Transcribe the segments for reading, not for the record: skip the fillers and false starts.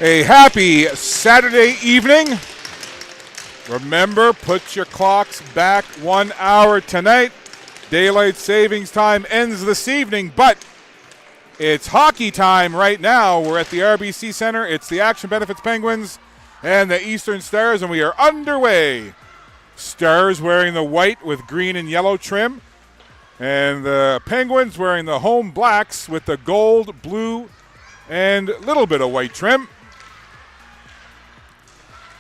A happy Saturday evening. Remember, put your clocks back 1 hour tonight. Daylight savings time ends this evening, but it's hockey time right now. We're at the RBC Center. It's the Action Benefits Penguins and the Eastern Stars, and we are underway. Stars wearing the white with green and yellow trim, and the Penguins wearing the home blacks with the gold, blue, and a little bit of white trim.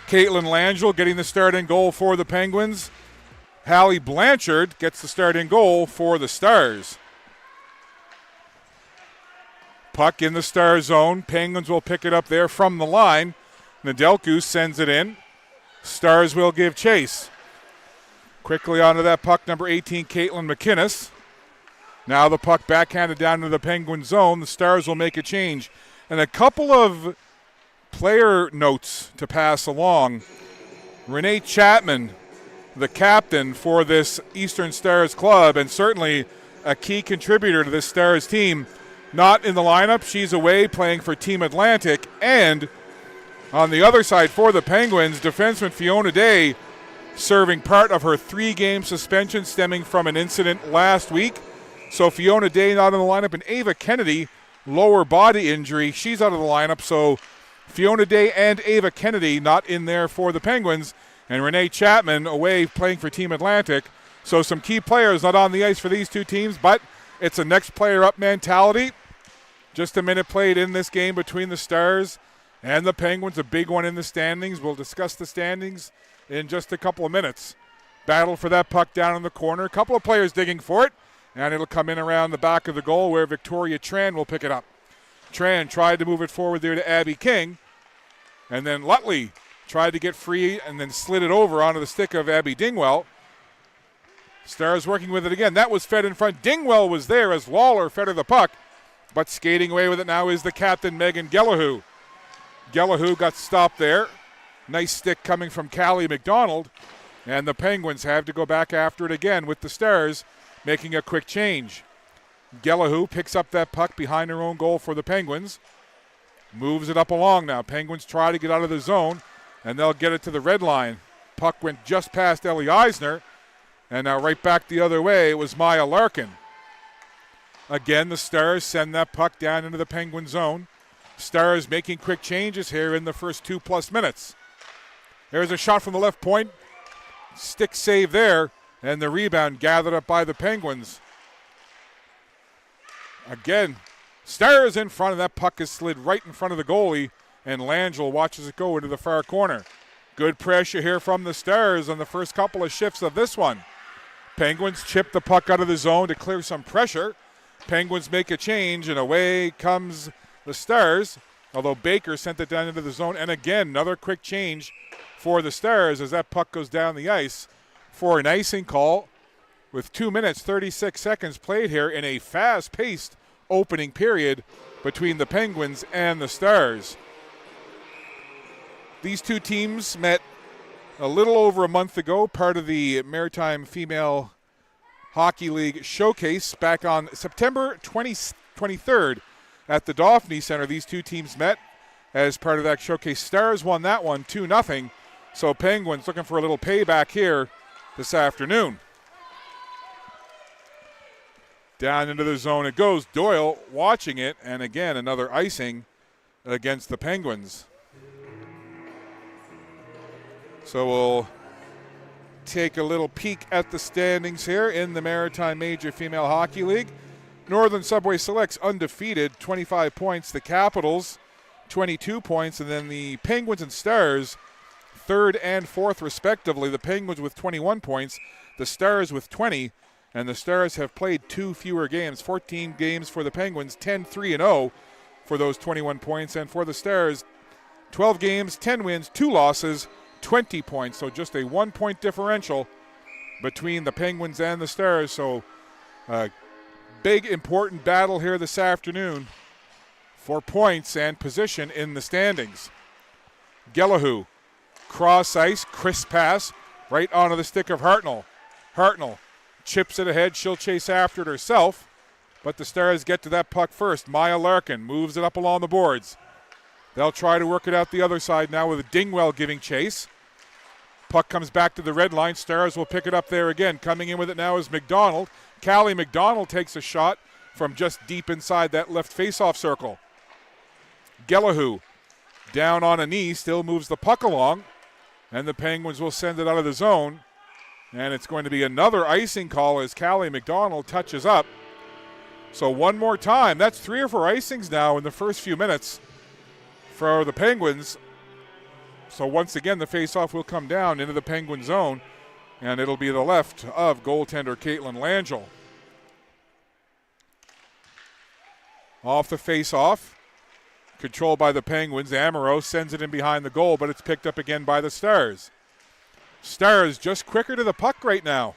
Caitlin Langell getting the start in goal for the Penguins. Hallie Blanchard gets the start in goal for the Stars. Puck in the Star zone. Penguins will pick it up there from the line. Nedelku sends it in. Stars will give chase. Quickly onto that puck, number 18, Caitlin McInnes. Now the puck backhanded down to the Penguin zone. The Stars will make a change. And a couple of player notes to pass along. Renee Chapman, the captain for this Eastern Stars club, and certainly a key contributor to this Stars team, not in the lineup. She's away playing for Team Atlantic. And on the other side for the Penguins, defenseman Fiona Day serving part of her 3-game suspension stemming from an incident last week. So Fiona Day not in the lineup, and Ava Kennedy, lower body injury, she's out of the lineup. So Fiona Day and Ava Kennedy not in there for the Penguins, and Renee Chapman away playing for Team Atlantic. So some key players not on the ice for these two teams, but it's a next player up mentality. Just a minute played in this game between the Stars and the Penguins, a big one in the standings. We'll discuss the standings in just a couple of minutes. Battle for that puck down in the corner. A couple of players digging for it, and it'll come in around the back of the goal where Victoria Tran will pick it up. Tran tried to move it forward there to Abby King, and then Lutley tried to get free and then slid it over onto the stick of Abby Dingwell. Stars working with it again. That was fed in front. Dingwell was there as Lawler fed her the puck, but skating away with it now is the captain, Megan Gallahue. Gallahue got stopped there. Nice stick coming from Callie McDonald, and the Penguins have to go back after it again with the Stars making a quick change. Gallahue picks up that puck behind her own goal for the Penguins. Moves it up along now. Penguins try to get out of the zone, and they'll get it to the red line. Puck went just past Ellie Eisner, and now right back the other way, it was Maya Larkin. Again, the Stars send that puck down into the Penguin zone. Stars making quick changes here in the first 2+ minutes. There's a shot from the left point. Stick save there, and the rebound gathered up by the Penguins. Again, Stars in front, and that puck is slid right in front of the goalie, and Langell watches it go into the far corner. Good pressure here from the Stars on the first couple of shifts of this one. Penguins chip the puck out of the zone to clear some pressure. Penguins make a change, and away comes the Stars, although Baker sent it down into the zone. And again, another quick change for the Stars as that puck goes down the ice for an icing call with 2 minutes, 36 seconds played here in a fast-paced opening period between the Penguins and the Stars. These two teams met a little over a month ago, part of the Maritime Female Hockey League Showcase back on September 23rd at the Dauphin Center. These two teams met as part of that showcase. Stars won that one 2-0, so Penguins looking for a little payback here this afternoon. Down into the zone it goes. Doyle watching it, and again another icing against the Penguins. So we'll take a little peek at the standings here in the Maritime Major Female Hockey League. Northern Subway Selects undefeated, 25 points. The Capitals, 22 points. And then the Penguins and Stars, 3rd and 4th respectively. The Penguins with 21 points, the Stars with 20. And the Stars have played 2 fewer games, 14 games for the Penguins, 10-3-0 for those 21 points. And for the Stars, 12 games, 10 wins, 2 losses, 20 points. So just a 1-point differential between the Penguins and the Stars. So big, important battle here this afternoon for points and position in the standings. Gallahue, cross ice, crisp pass, right onto the stick of Hartnell. Hartnell chips it ahead. She'll chase after it herself, but the Stars get to that puck first. Maya Larkin moves it up along the boards. They'll try to work it out the other side now with Dingwell giving chase. Puck comes back to the red line. Stars will pick it up there again. Coming in with it now is McDonald. Callie McDonald takes a shot from just deep inside that left faceoff circle. Gellahu down on a knee, still moves the puck along, and the Penguins will send it out of the zone. And it's going to be another icing call as Callie McDonald touches up. So one more time. That's 3 or 4 icings now in the first few minutes for the Penguins. So once again, the faceoff will come down into the Penguin zone, and it'll be the left of goaltender Caitlin Langell. Off the faceoff, controlled by the Penguins. Amaro sends it in behind the goal, but it's picked up again by the Stars. Stars just quicker to the puck right now.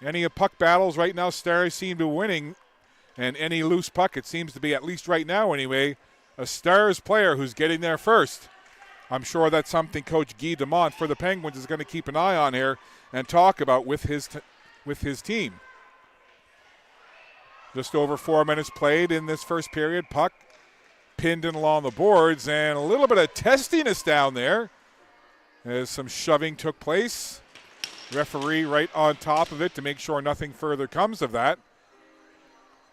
Any puck battles right now, Stars seem to be winning, and any loose puck, it seems to be, at least right now anyway, a Stars player who's getting there first. I'm sure that's something Coach Guy Demont for the Penguins is going to keep an eye on here and talk about with his team. Just over 4 minutes played in this first period. Puck pinned in along the boards, and a little bit of testiness down there as some shoving took place. Referee right on top of it to make sure nothing further comes of that.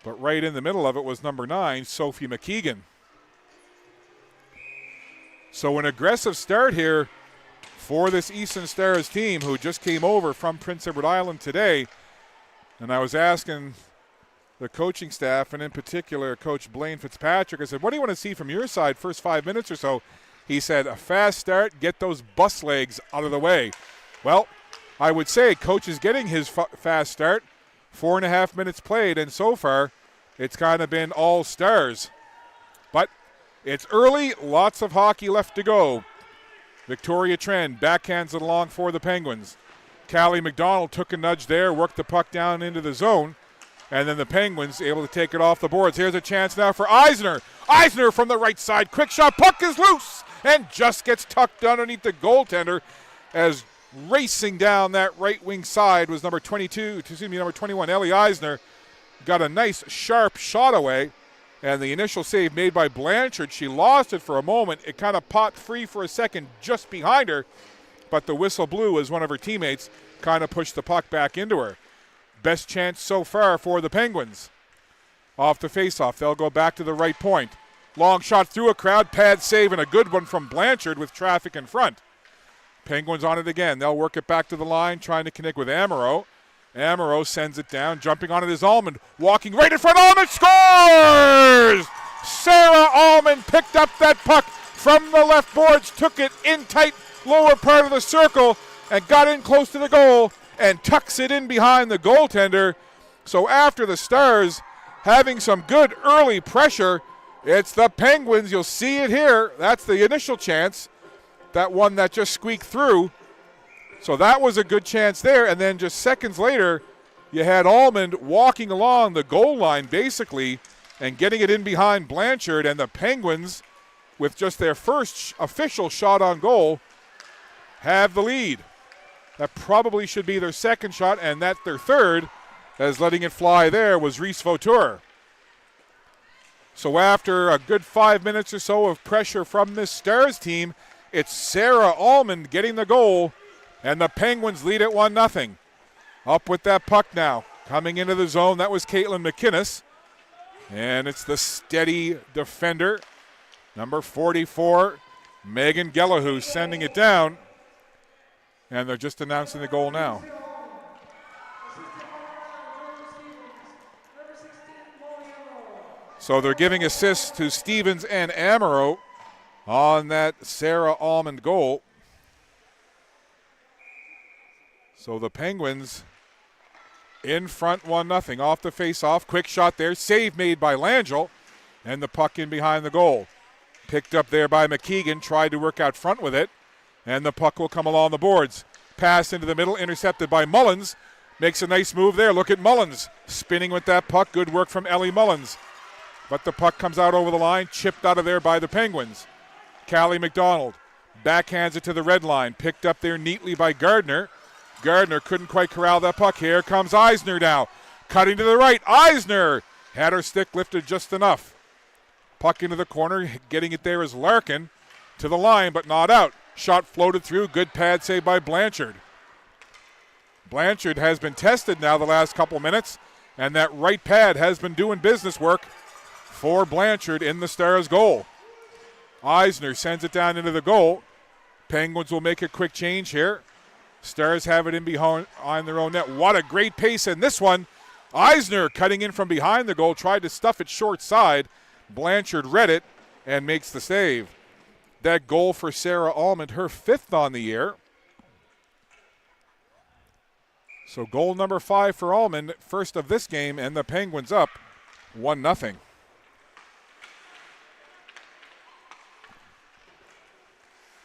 But right in the middle of it was number 9, Sophie McKeegan. So an aggressive start here for this Easton Stars team who just came over from Prince Edward Island today. And I was asking the coaching staff, and in particular Coach Blaine Fitzpatrick, I said, what do you want to see from your side first 5 minutes or so? He said, a fast start, get those bus legs out of the way. Well, I would say Coach is getting his fast start. 4.5 minutes played, and so far it's kind of been all Stars. But it's early, lots of hockey left to go. Victoria Trend backhands it along for the Penguins. Callie McDonald took a nudge there, worked the puck down into the zone, and then the Penguins able to take it off the boards. Here's a chance now for Eisner. Eisner from the right side, quick shot, puck is loose, and just gets tucked underneath the goaltender as racing down that right wing side was number 21, Ellie Eisner. Got a nice sharp shot away, and the initial save made by Blanchard. She lost it for a moment. It kind of popped free for a second just behind her, but the whistle blew as one of her teammates kind of pushed the puck back into her. Best chance so far for the Penguins. Off the faceoff, they'll go back to the right point. Long shot through a crowd, pad save, and a good one from Blanchard with traffic in front. Penguins on it again. They'll work it back to the line, trying to connect with Amaro. Amaro sends it down. Jumping on it is Allman. Walking right in front. Allman scores! Sarah Allman picked up that puck from the left boards, took it in tight lower part of the circle, and got in close to the goal and tucks it in behind the goaltender. So after the Stars having some good early pressure, it's the Penguins. You'll see it here. That's the initial chance. That one that just squeaked through. So that was a good chance there. And then just seconds later, you had Allman walking along the goal line basically and getting it in behind Blanchard. And the Penguins, with just their first official shot on goal, have the lead. That probably should be their second shot, and that their third, as letting it fly there was Reese Vautour. So after a good 5 minutes or so of pressure from this Stars team, it's Sarah Allman getting the goal, and the Penguins lead at 1-0. Up with that puck now. Coming into the zone, that was Caitlin McInnes. And it's the steady defender, number 44, Megan Gellahu, sending it down. And they're just announcing the goal now. So they're giving assists to Stevens and Amaro on that Sarah Allman goal. So the Penguins in front 1-0 off the face-off. Quick shot there. Save made by Langell. And the puck in behind the goal. Picked up there by McKeegan. Tried to work out front with it. And the puck will come along the boards. Pass into the middle. Intercepted by Mullins. Makes a nice move there. Look at Mullins. Spinning with that puck. Good work from Ellie Mullins. But the puck comes out over the line. Chipped out of there by the Penguins. Callie McDonald backhands it to the red line. Picked up there neatly by Gardner. Gardner couldn't quite corral that puck. Here comes Eisner now. Cutting to the right. Eisner had her stick lifted just enough. Puck into the corner, getting it there is Larkin to the line, but not out. Shot floated through, good pad save by Blanchard. Blanchard has been tested now the last couple minutes, and that right pad has been doing business work for Blanchard in the Stars' goal. Eisner sends it down into the goal. Penguins will make a quick change here. Stars have it in behind on their own net. What a great pace in this one. Eisner cutting in from behind the goal, tried to stuff it short side. Blanchard read it and makes the save. That goal for Sarah Almond, her 5th on the year. So goal number 5 for Almond, first of this game, and the Penguins up 1-0.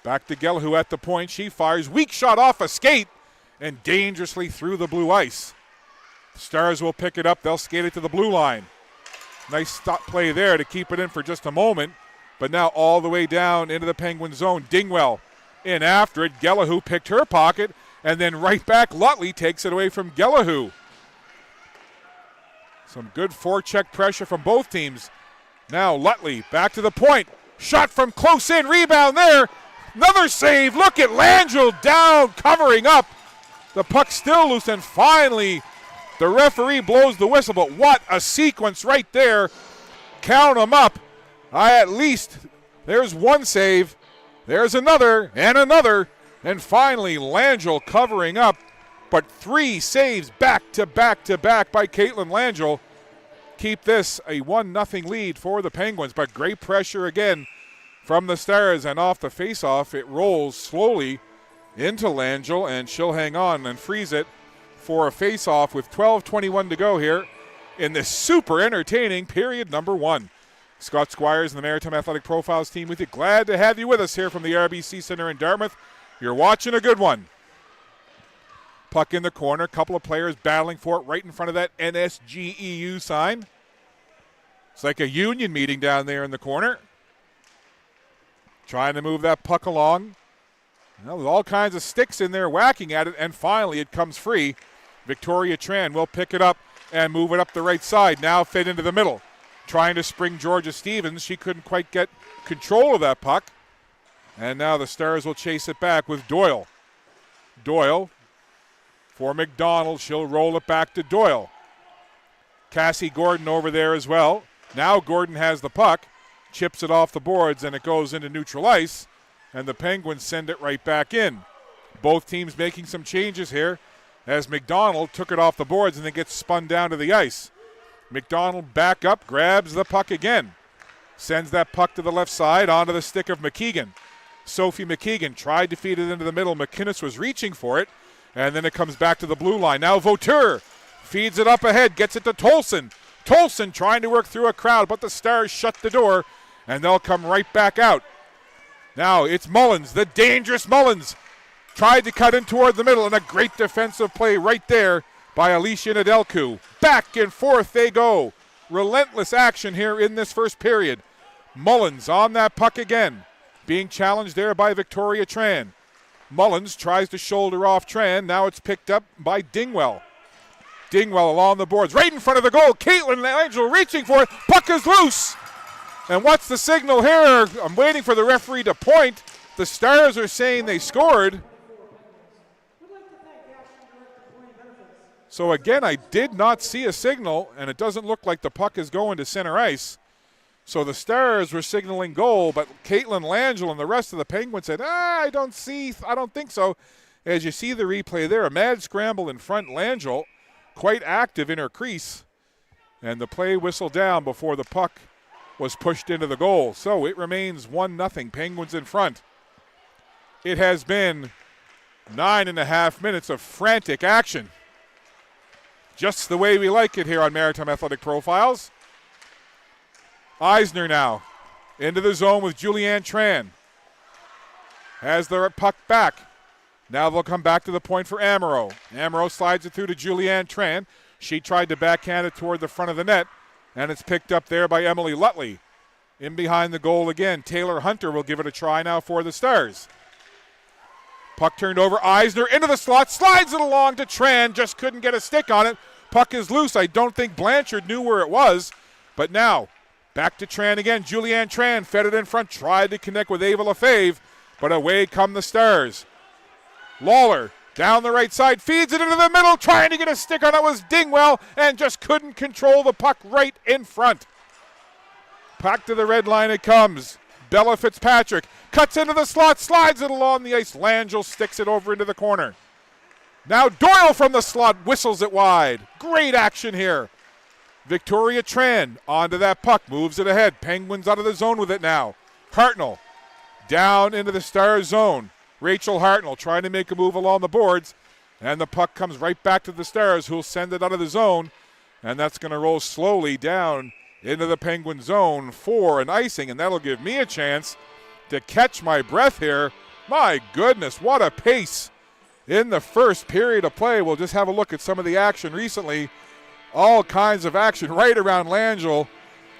Back to Gallahue at the point. She fires. Weak shot off a skate and dangerously through the blue ice. The Stars will pick it up. They'll skate it to the blue line. Nice stop play there to keep it in for just a moment. But now all the way down into the Penguin zone. Dingwell in after it. Gallahue picked her pocket. And then right back, Lutley takes it away from Gallahue. Some good forecheck pressure from both teams. Now Lutley back to the point. Shot from close in. Rebound there. Another save. Look at Langell down, covering up. The puck still loose, and finally the referee blows the whistle. But what a sequence right there. Count them up. At least there's one save. There's another and another. And finally Langell covering up. But 3 saves back to back to back by Caitlin Langell. Keep this a 1-0 lead for the Penguins. But great pressure again from the Stars, and off the faceoff, it rolls slowly into Langell, and she'll hang on and freeze it for a faceoff with 12:21 to go here in this super entertaining period number 1. Scott Squires and the Maritime Athletic Profiles team with you. Glad to have you with us here from the RBC Center in Dartmouth. You're watching a good one. Puck in the corner, couple of players battling for it right in front of that NSGEU sign. It's like a union meeting down there in the corner. Trying to move that puck along. Well, with all kinds of sticks in there whacking at it, and finally it comes free. Victoria Tran will pick it up and move it up the right side. Now fit into the middle. Trying to spring Georgia Stevens. She couldn't quite get control of that puck. And now the Stars will chase it back with Doyle. Doyle for McDonald. She'll roll it back to Doyle. Cassie Gordon over there as well. Now Gordon has the puck. Chips it off the boards, and it goes into neutral ice, and the Penguins send it right back in. Both teams making some changes here as McDonald took it off the boards and then gets spun down to the ice. McDonald back up, grabs the puck again. Sends that puck to the left side onto the stick of McKeegan. Sophie McKeegan tried to feed it into the middle. McInnes was reaching for it, and then it comes back to the blue line. Now Vauteur feeds it up ahead, gets it to Tolson. Tolson trying to work through a crowd, but the Stars shut the door, and they'll come right back out. Now it's Mullins, the dangerous Mullins. Tried to cut in toward the middle, and a great defensive play right there by Alicia Nedelku. Back and forth they go. Relentless action here in this first period. Mullins on that puck again. Being challenged there by Victoria Tran. Mullins tries to shoulder off Tran. Now it's picked up by Dingwell. Dingwell along the boards, right in front of the goal. Caitlin Langell reaching for it. Puck is loose. And what's the signal here? I'm waiting for the referee to point. The Stars are saying they scored. So again, I did not see a signal, and it doesn't look like the puck is going to center ice. So the Stars were signaling goal, but Caitlin Langell and the rest of the Penguins said, I don't think so. As you see the replay there, a mad scramble in front. Langell quite active in her crease, and the play whistled down before the puck was pushed into the goal. So it remains 1-0, Penguins in front. It has been 9.5 minutes of frantic action. Just the way we like it here on Maritime Athletic Profiles. Eisner now into the zone with Julianne Tran. Has the puck back. Now they'll come back to the point for Amaro. Amaro slides it through to Julianne Tran. She tried to backhand it toward the front of the net, and it's picked up there by Emily Lutley. In behind the goal again, Taylor Hunter will give it a try now for the Stars. Puck turned over, Eisner into the slot, slides it along to Tran, just couldn't get a stick on it. Puck is loose. I don't think Blanchard knew where it was, but now Back to Tran again. Julianne Tran fed it in front, tried to connect with Ava Lefebvre, but away come the Stars. Lawler down the right side, feeds it into the middle, trying to get a stick on it was Dingwell, and just couldn't control the puck right in front. Puck to the red line it comes. Bella Fitzpatrick cuts into the slot, slides it along the ice. Langell sticks it over into the corner. Now Doyle from the slot whistles it wide. Great action here. Victoria Tran onto that puck, moves it ahead. Penguins out of the zone with it now. Hartnell down into the Stars zone. Rachel Hartnell trying to make a move along the boards, and the puck comes right back to the Stars, who'll send it out of the zone, and that's going to roll slowly down into the Penguin zone for an icing, and that'll give me a chance to catch my breath here. My goodness, what a pace in the first period of play. We'll just have a look at some of the action recently. All kinds of action right around Langell,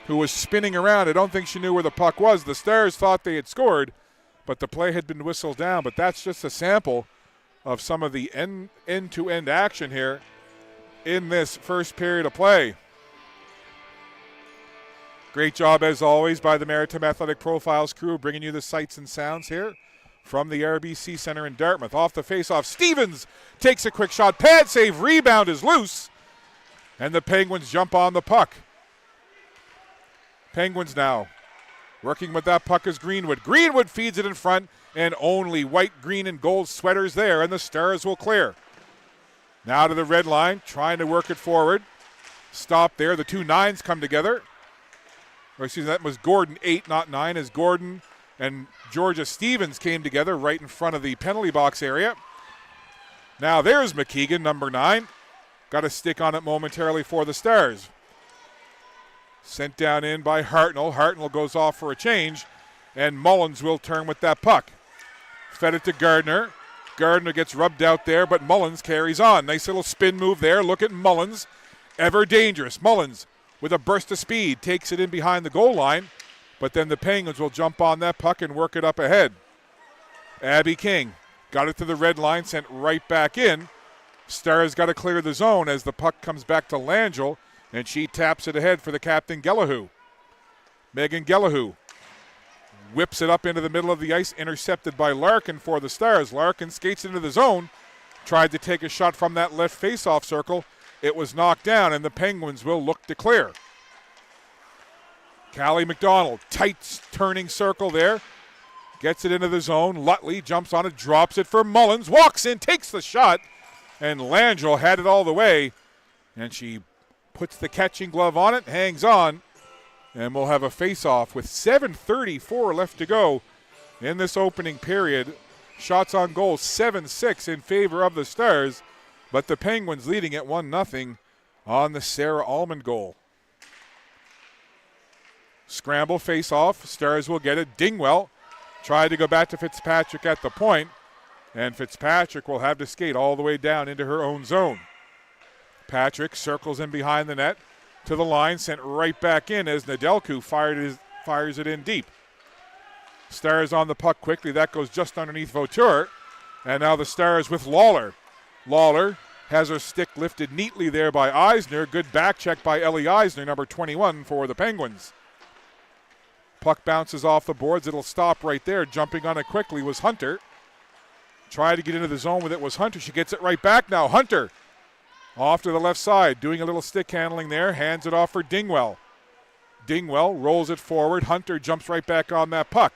who was spinning around. I don't think she knew where the puck was. The Stars thought they had scored, but the play had been whistled down. But that's just a sample of some of the end-to-end action here in this first period of play. Great job, as always, by the Maritime Athletic Profiles crew, bringing you the sights and sounds here from the RBC Center in Dartmouth. Off the faceoff, Stevens takes a quick shot. Pad save, rebound is loose, and the Penguins jump on the puck. Penguins now working with that puck is Greenwood. Greenwood feeds it in front, and only white, green, and gold sweaters there, and the Stars will clear. Now to the red line, trying to work it forward. Stop there. The two nines come together. Or excuse me, that was Gordon 8, not 9, as Gordon and Georgia Stevens came together right in front of the penalty box area. Now there's McKeegan, number 9. Got a stick on it momentarily for the Stars. Sent down in by Hartnell. Hartnell goes off for a change, and Mullins will turn with that puck. Fed it to Gardner. Gardner gets rubbed out there, but Mullins carries on. Nice little spin move there. Look at Mullins. Ever dangerous. Mullins with a burst of speed takes it in behind the goal line, but then the Penguins will jump on that puck and work it up ahead. Abby King got it to the red line, sent right back in. Stars got to clear the zone as the puck comes back to Langell, and she taps it ahead for the captain, Gellahu. Megan Gellahu whips it up into the middle of the ice, intercepted by Larkin for the Stars. Larkin skates into the zone, tried to take a shot from that left faceoff circle. It was knocked down, and the Penguins will look to clear. Callie McDonald, tight turning circle there. Gets it into the zone. Lutley jumps on it, drops it for Mullins. Walks in, takes the shot, and Langell had it all the way. And she puts the catching glove on it, hangs on, and we'll have a face-off with 7:34 left to go in this opening period. Shots on goal, 7-6 in favor of the Stars, but the Penguins leading at 1-0 on the Sarah Almond goal. Scramble face-off. Stars will get it. Dingwell tried to go back to Fitzpatrick at the point, and Fitzpatrick will have to skate all the way down into her own zone. Patrick circles in behind the net to the line, sent right back in as Nedelku fires it in deep. Stars on the puck quickly. That goes just underneath Vautour, and now the Stars with Lawler. Lawler has her stick lifted neatly there by Eisner. Good back check by Ellie Eisner, number 21 for the Penguins. Puck bounces off the boards. It'll stop right there. Jumping on it quickly was Hunter. Tried to get into the zone with it was Hunter. She gets it right back now. Hunter off to the left side, doing a little stick handling there. Hands it off for Dingwell. Dingwell rolls it forward. Hunter jumps right back on that puck.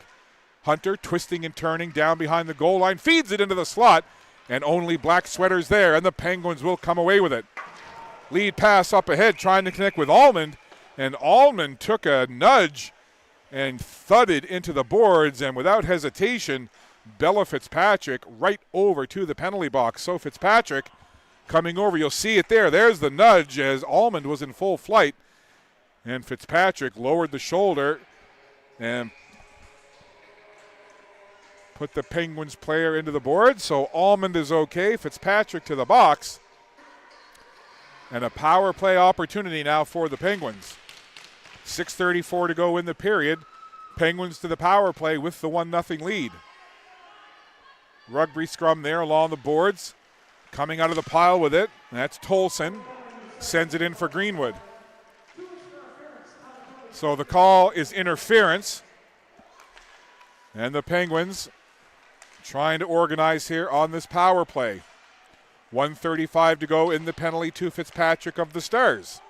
Hunter twisting and turning down behind the goal line. Feeds it into the slot, and only black sweaters there, and the Penguins will come away with it. Lead pass up ahead, trying to connect with Almond, and Almond took a nudge and thudded into the boards, and without hesitation, Bella Fitzpatrick right over to the penalty box. So Fitzpatrick coming over, you'll see it there. There's the nudge as Almond was in full flight, and Fitzpatrick lowered the shoulder and put the Penguins player into the board. So Almond is okay. Fitzpatrick to the box, and a power play opportunity now for the Penguins. 6:34 to go in the period. Penguins to the power play with the 1-0 lead. Rugby scrum there along the boards. Coming out of the pile with it. That's Tolson. Sends it in for Greenwood. So the call is interference. And the Penguins trying to organize here on this power play. 1:35 to go in the penalty to Fitzpatrick of the Stars.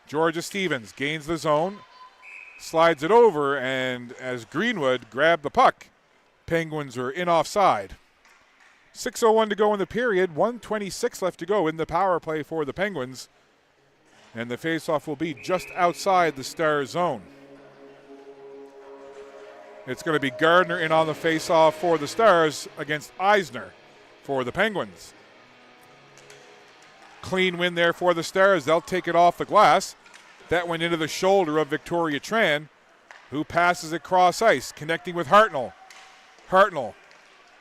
Georgia Stevens gains the zone, slides it over, and as Greenwood grabbed the puck, Penguins are in offside. 6:01 to go in the period, 1:26 left to go in the power play for the Penguins. And the faceoff will be just outside the Stars zone. It's going to be Gardner in on the faceoff for the Stars against Eisner for the Penguins. Clean win there for the Stars. They'll take it off the glass. That went into the shoulder of Victoria Tran, who passes it cross ice, connecting with Hartnell. Hartnell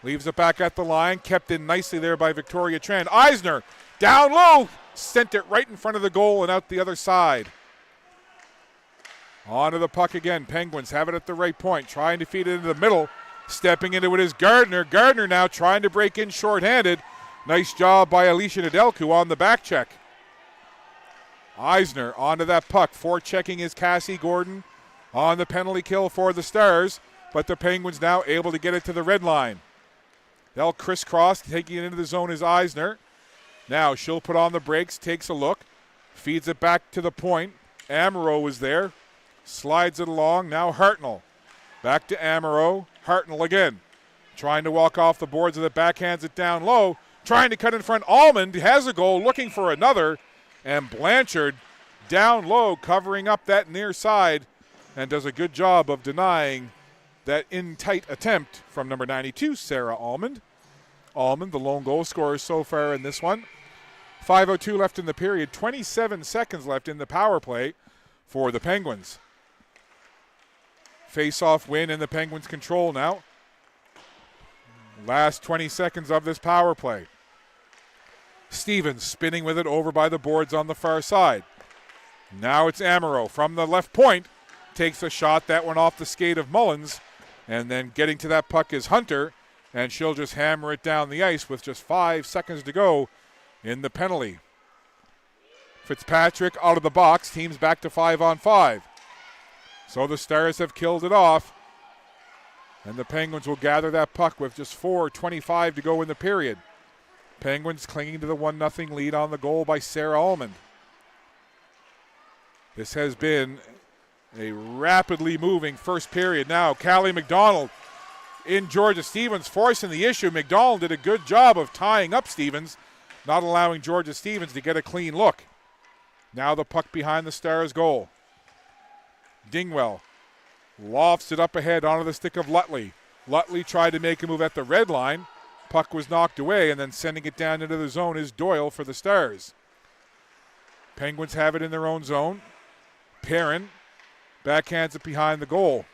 leaves it back at the line, kept in nicely there by Victoria Tran. Eisner down low, sent it right in front of the goal and out the other side. Onto the puck again. Penguins have it at the right point, trying to feed it into the middle. Stepping into it is Gardner. Gardner now trying to break in shorthanded. Nice job by Alicia Nedelku on the back check. Eisner onto that puck. Forechecking is Cassie Gordon on the penalty kill for the Stars, but the Penguins now able to get it to the red line. They'll crisscross. Taking it into the zone is Eisner. Now she'll put on the brakes, takes a look, feeds it back to the point. Amaro was there, slides it along. Now Hartnell. Back to Amaro. Hartnell again. Trying to walk off the boards with it, backhands it down low. Trying to cut in front. Almond has a goal, looking for another. And Blanchard down low, covering up that near side, and does a good job of denying that in-tight attempt from number 92, Sarah Almond. Almond, the lone goal scorer so far in this one. 5:02 left in the period, 27 seconds left in the power play for the Penguins. Face-off win in the Penguins' control now. Last 20 seconds of this power play. Stevens spinning with it over by the boards on the far side. Now it's Amaro from the left point. Takes a shot, that one off the skate of Mullins. And then getting to that puck is Hunter. And she'll just hammer it down the ice with just 5 seconds to go in the penalty. Fitzpatrick out of the box. Team's back to 5-on-5. So the Stars have killed it off. And the Penguins will gather that puck with just 4:25 to go in the period. Penguins clinging to the 1-0 lead on the goal by Sarah Almond. This has been a rapidly moving first period. Now Callie McDonald in Georgia Stevens forcing the issue. McDonald did a good job of tying up Stevens, not allowing Georgia Stevens to get a clean look. Now the puck behind the Stars' goal. Dingwell lofts it up ahead onto the stick of Lutley. Lutley tried to make a move at the red line. Puck was knocked away, and then sending it down into the zone is Doyle for the Stars. Penguins have it in their own zone. Perrin backhands it behind the goal.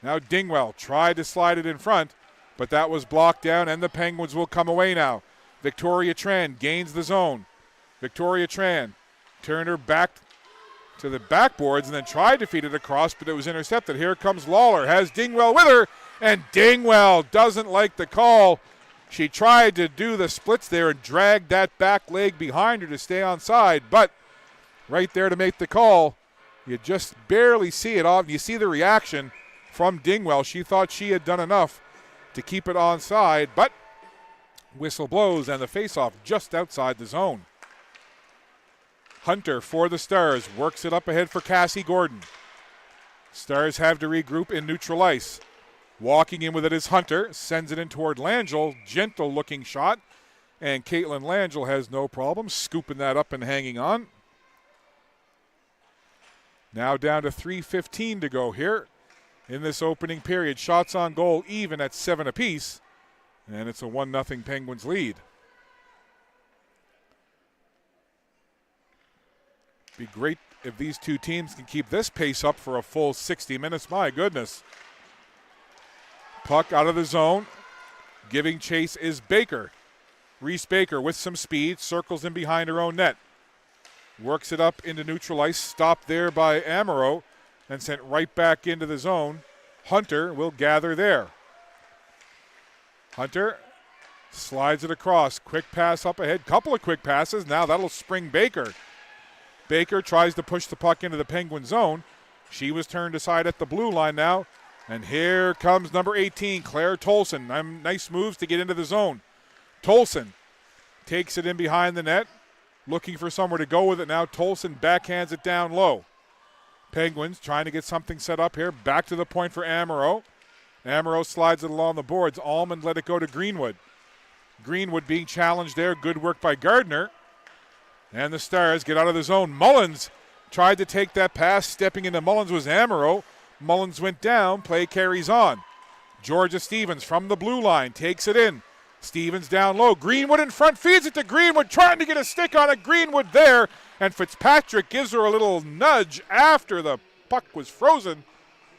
Now Dingwell tried to slide it in front, but that was blocked down, and the Penguins will come away now. Victoria Tran gains the zone. Victoria Tran turned her back to the backboards and then tried to feed it across, but it was intercepted. Here comes Lawler, has Dingwell with her, and Dingwell doesn't like the call. She tried to do the splits there and dragged that back leg behind her to stay onside, but right there to make the call, you just barely see it off. You see the reaction from Dingwell. She thought she had done enough to keep it onside, but whistle blows and the faceoff just outside the zone. Hunter for the Stars works it up ahead for Cassie Gordon. Stars have to regroup in neutral ice. Walking in with it is Hunter, sends it in toward Langell. Gentle looking shot, and Caitlin Langell has no problem scooping that up and hanging on. Now down to 3:15 to go here in this opening period. Shots on goal even at 7 apiece, and it's a 1-0 Penguins lead. Be great if these two teams can keep this pace up for a full 60 minutes. My goodness. Puck out of the zone. Giving chase is Baker. Reese Baker with some speed, circles in behind her own net. Works it up into neutral ice, stopped there by Amaro, and sent right back into the zone. Hunter will gather there. Hunter slides it across. Quick pass up ahead. Couple of quick passes. Now that'll spring Baker. Baker tries to push the puck into the Penguin zone. She was turned aside at the blue line now. And here comes number 18, Claire Tolson. Nice moves to get into the zone. Tolson takes it in behind the net. Looking for somewhere to go with it now. Tolson backhands it down low. Penguins trying to get something set up here. Back to the point for Amaro. Amaro slides it along the boards. Almond let it go to Greenwood. Greenwood being challenged there. Good work by Gardner. And the Stars get out of the zone. Mullins tried to take that pass. Stepping into Mullins was Amaro. Mullins went down. Play carries on. Georgia Stevens from the blue line takes it in. Stevens down low. Greenwood in front, feeds it to Greenwood, trying to get a stick on it. Greenwood there, and Fitzpatrick gives her a little nudge after the puck was frozen.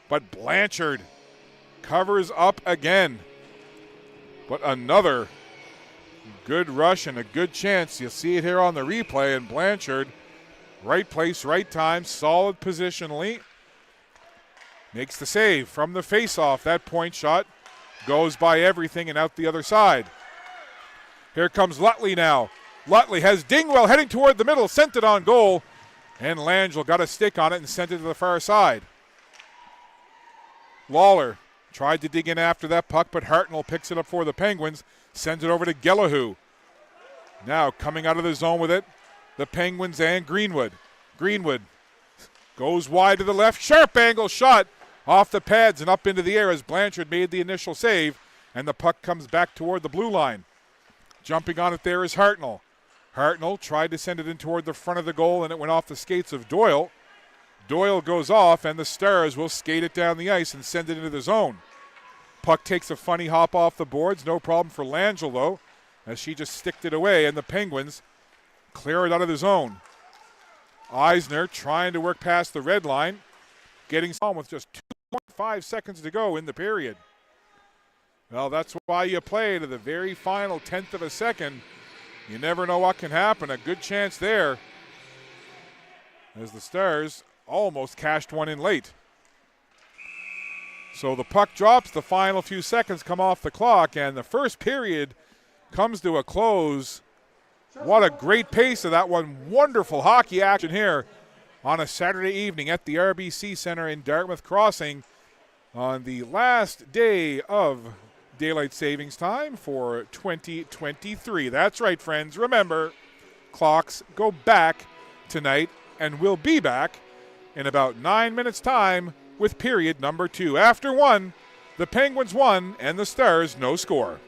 But Blanchard covers up again. But another good rush and a good chance. You'll see it here on the replay, and Blanchard, right place, right time, solid positionally. Makes the save from the faceoff. That point shot goes by everything and out the other side. Here comes Lutley now. Lutley has Dingwell heading toward the middle, sent it on goal, and Langell got a stick on it and sent it to the far side. Lawler tried to dig in after that puck, but Hartnell picks it up for the Penguins, sends it over to Gellahu. Now coming out of the zone with it, the Penguins and Greenwood. Greenwood goes wide to the left, sharp angle shot off the pads and up into the air as Blanchard made the initial save, and the puck comes back toward the blue line. Jumping on it there is Hartnell. Hartnell tried to send it in toward the front of the goal, and it went off the skates of Doyle. Doyle goes off, and the Stars will skate it down the ice and send it into the zone. Puck takes a funny hop off the boards. No problem for Langell, though, as she just sticked it away, and the Penguins clear it out of the zone. Eisner trying to work past the red line, getting on with just 2.5 seconds to go in the period. Well, that's why you play to the very final 10th of a second. You never know what can happen. A good chance there as the Stars almost cashed one in late. So the puck drops, the final few seconds come off the clock, and the first period comes to a close. What a great pace of that one. Wonderful hockey action here on a Saturday evening at the RBC Center in Dartmouth Crossing on the last day of Daylight Savings Time for 2023. That's right, friends. Remember, clocks go back tonight, and we'll be back in about 9 minutes' time with period number 2. After one, the Penguins won and the Stars no score.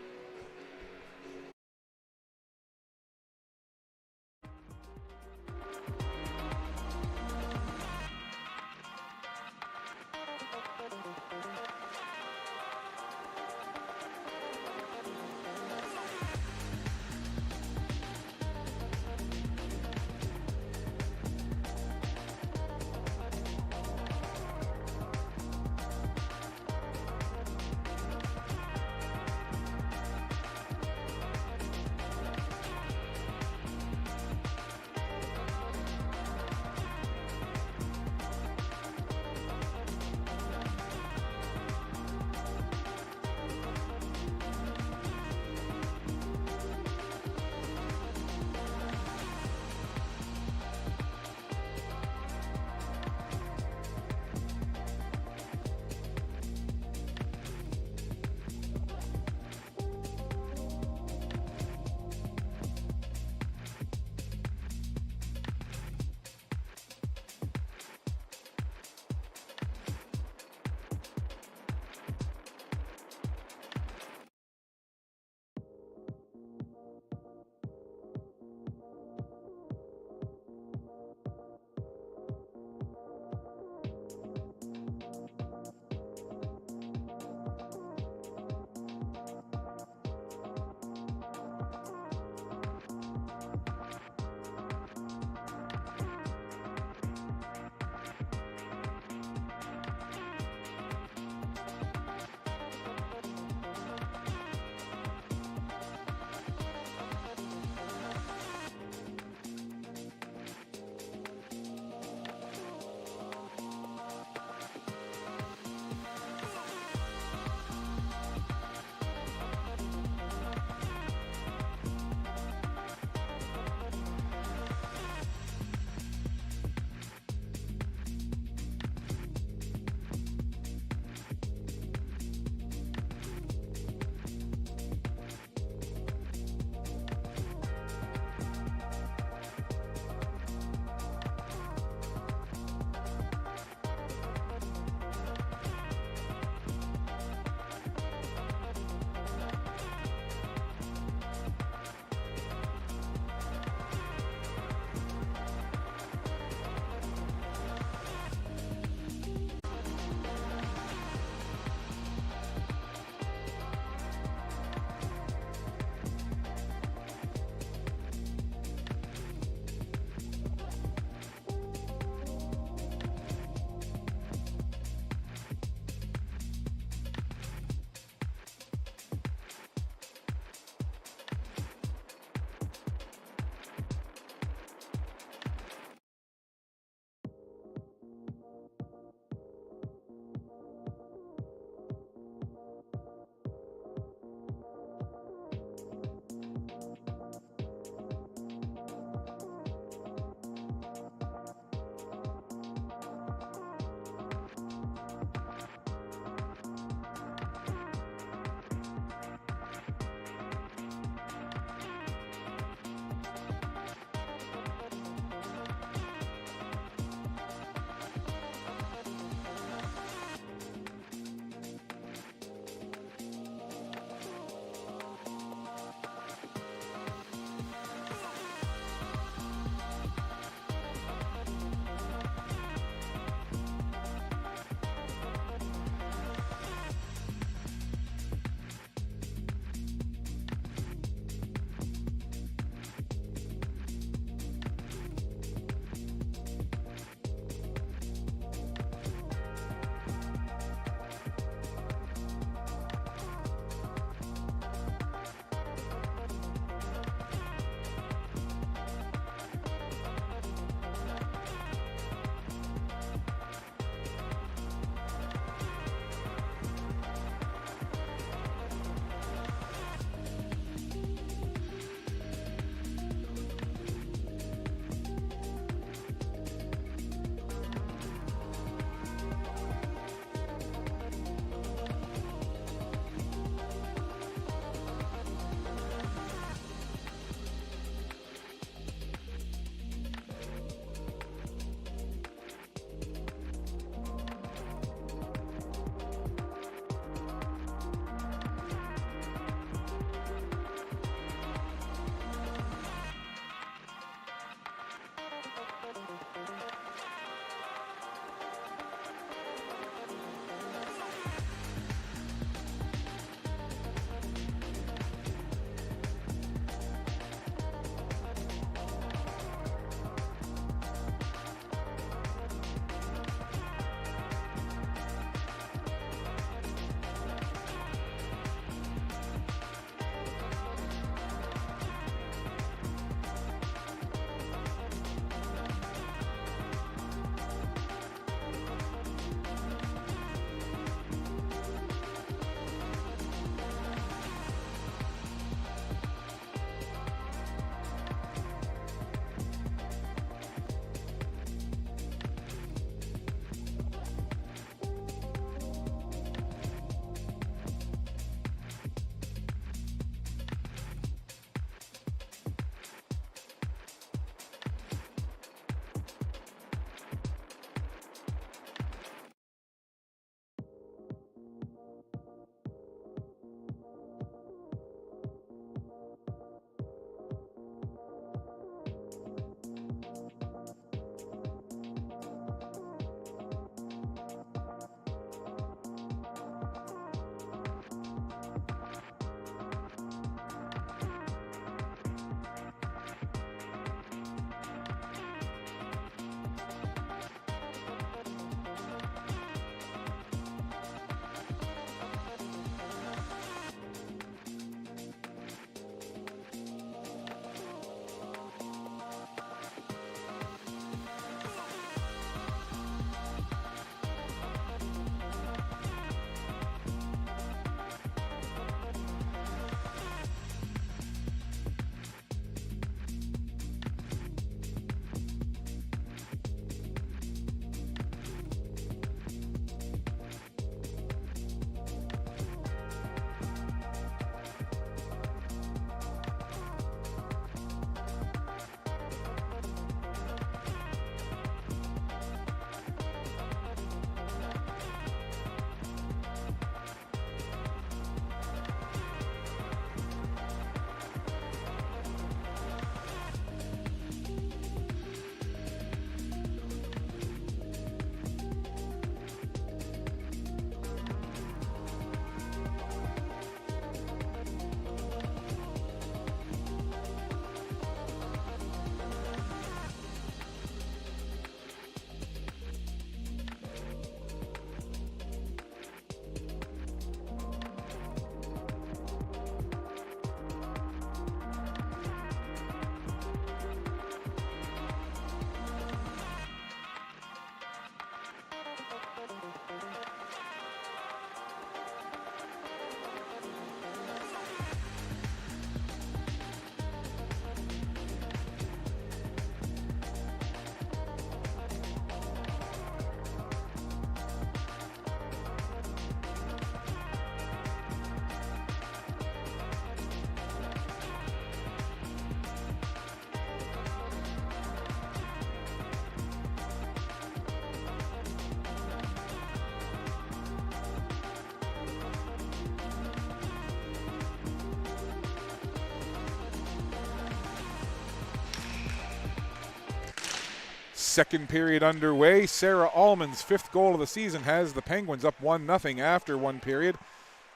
Second period underway. Sarah Allman's 5th goal of the season has the Penguins up 1-0 after one period.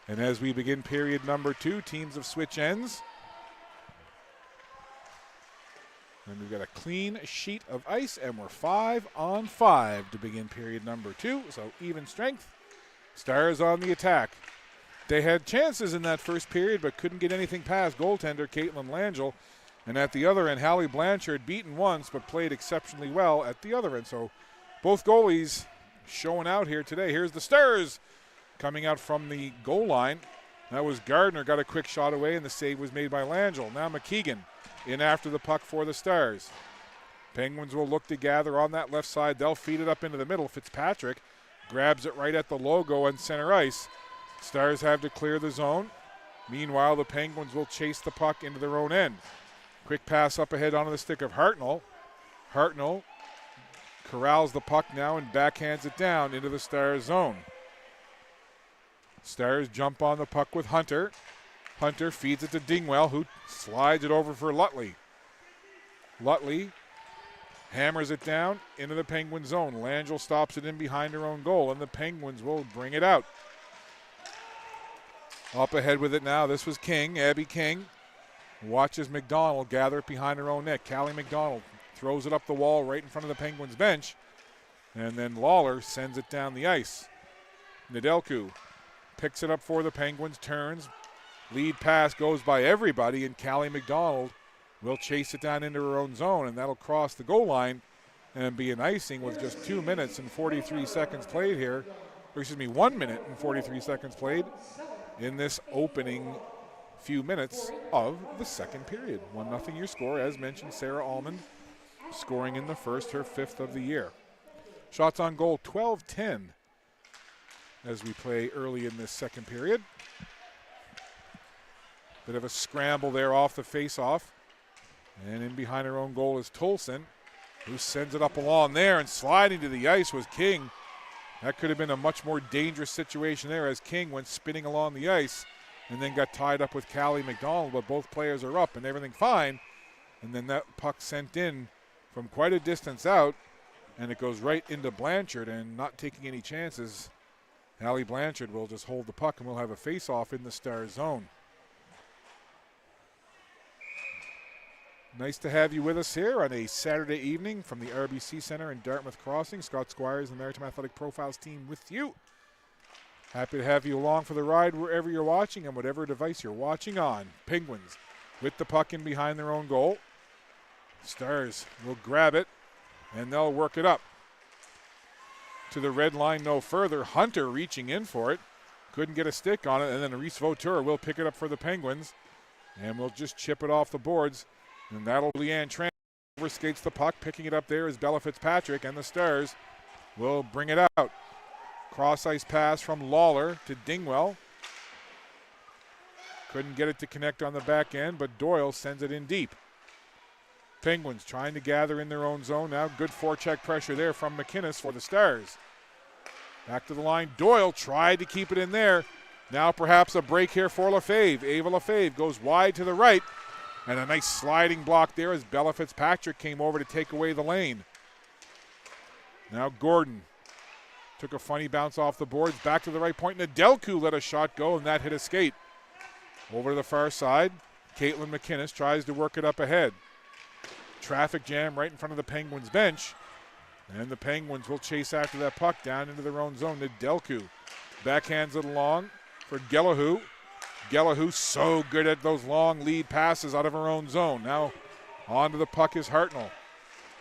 And as we begin period number 2, teams have switched ends. And we've got a clean sheet of ice, and we're 5-on-5 to begin period number 2. So even strength. Stars on the attack. They had chances in that first period, but couldn't get anything past goaltender Caitlin Langell. And at the other end, Hallie Blanchard beaten once, but played exceptionally well at the other end. So both goalies showing out here today. Here's the Stars coming out from the goal line. That was Gardner, got a quick shot away, and the save was made by Langell. Now McKeegan in after the puck for the Stars. Penguins will look to gather on that left side. They'll feed it up into the middle. Fitzpatrick grabs it right at the logo on center ice. Stars have to clear the zone. Meanwhile, the Penguins will chase the puck into their own end. Quick pass up ahead onto the stick of Hartnell. Hartnell corrals the puck now and backhands it down into the Stars zone. Stars jump on the puck with Hunter. Hunter feeds it to Dingwell, who slides it over for Lutley. Lutley hammers it down into the Penguin zone. Langell stops it in behind her own goal, and the Penguins will bring it out. Up ahead with it now, this was King, Abby King. Watches McDonald gather it behind her own net. Callie McDonald throws it up the wall right in front of the Penguins bench. And then Lawler sends it down the ice. Nedelku picks it up for the Penguins, turns. Lead pass goes by everybody, and Callie McDonald will chase it down into her own zone, and that'll cross the goal line and be an icing with just 2 minutes and 43 seconds played here. Or excuse me, 1 minute and 43 seconds played in this opening few minutes of the second period. 1-0 your score. As mentioned, Sarah Allman scoring in the first, her 5th of the year. Shots on goal, 12-10 as we play early in this second period. Bit of a scramble there off the face-off. And in behind her own goal is Tolson, who sends it up along there, and sliding to the ice was King. That could have been a much more dangerous situation there as King went spinning along the ice and then got tied up with Callie McDonald, but both players are up and everything fine. And then that puck sent in from quite a distance out, and it goes right into Blanchard, and not taking any chances, Hallie Blanchard will just hold the puck, and we'll have a face-off in the Stars zone. Nice to have you with us here on a Saturday evening from the RBC Center in Dartmouth Crossing. Scott Squires and the Maritime Athletic Profiles team with you. Happy to have you along for the ride wherever you're watching and whatever device you're watching on. Penguins with the puck in behind their own goal. Stars will grab it, and they'll work it up to the red line no further. Hunter reaching in for it. Couldn't get a stick on it, and then Reese Vautour will pick it up for the Penguins, and we'll just chip it off the boards. And that'll Leanne Tran overskates the puck. Picking it up there is Bella Fitzpatrick, and the Stars will bring it out. Cross-ice pass from Lawler to Dingwell. Couldn't get it to connect on the back end, but Doyle sends it in deep. Penguins trying to gather in their own zone now. Good forecheck pressure there from McInnes for the Stars. Back to the line. Doyle tried to keep it in there. Now perhaps a break here for Lefebvre. Ava Lefebvre goes wide to the right. And a nice sliding block there as Bella Fitzpatrick came over to take away the lane. Now Gordon took a funny bounce off the boards. Back to the right point. Nedelku let a shot go, and that hit a skate. Over to the far side. Caitlin McInnes tries to work it up ahead. Traffic jam right in front of the Penguins bench. And the Penguins will chase after that puck down into their own zone. Nedelku backhands it along for Gellahu. Gellahu so good at those long lead passes out of her own zone. Now onto the puck is Hartnell.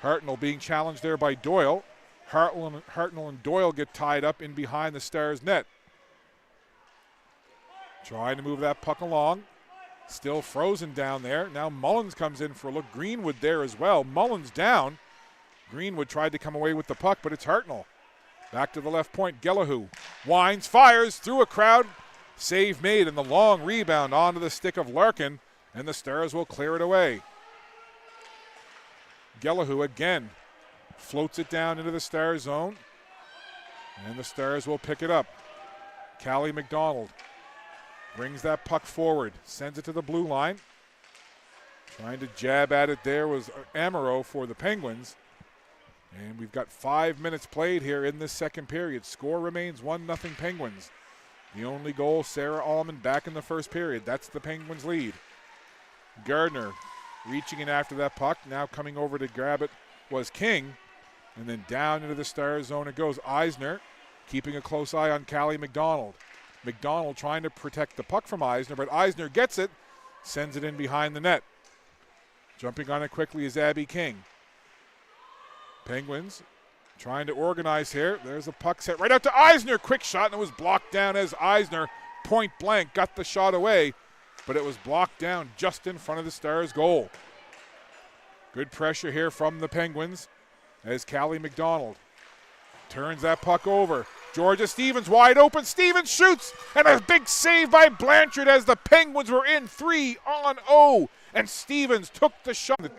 Hartnell being challenged there by Doyle. Hartnell and Doyle get tied up in behind the Stars net. Trying to move that puck along. Still frozen down there. Now Mullins comes in for a look. Greenwood there as well. Mullins down. Greenwood tried to come away with the puck, but it's Hartnell. Back to the left point. Gellahu winds, fires through a crowd. Save made, and the long rebound onto the stick of Larkin, and the Stars will clear it away. Gellahu again floats it down into the Stars zone, and the Stars will pick it up. Callie McDonald brings that puck forward, sends it to the blue line. Trying to jab at it there was Amaro for the Penguins. And we've got 5 minutes played here in this second period. Score remains 1-0 Penguins. The only goal, Sarah Allman back in the first period. That's the Penguins' lead. Gardner reaching in after that puck. Now coming over to grab it was King. And then down into the Stars zone it goes. Eisner keeping a close eye on Callie McDonald. McDonald trying to protect the puck from Eisner, but Eisner gets it, sends it in behind the net. Jumping on it quickly is Abby King. Penguins trying to organize here. There's a puck set right out to Eisner. Quick shot, and it was blocked down as Eisner, point blank, got the shot away, but it was blocked down just in front of the Stars' goal. Good pressure here from the Penguins as Callie McDonald turns that puck over. Georgia Stevens wide open. Stevens shoots, and a big save by Blanchard as the Penguins were in 3-0. And Stevens took the shot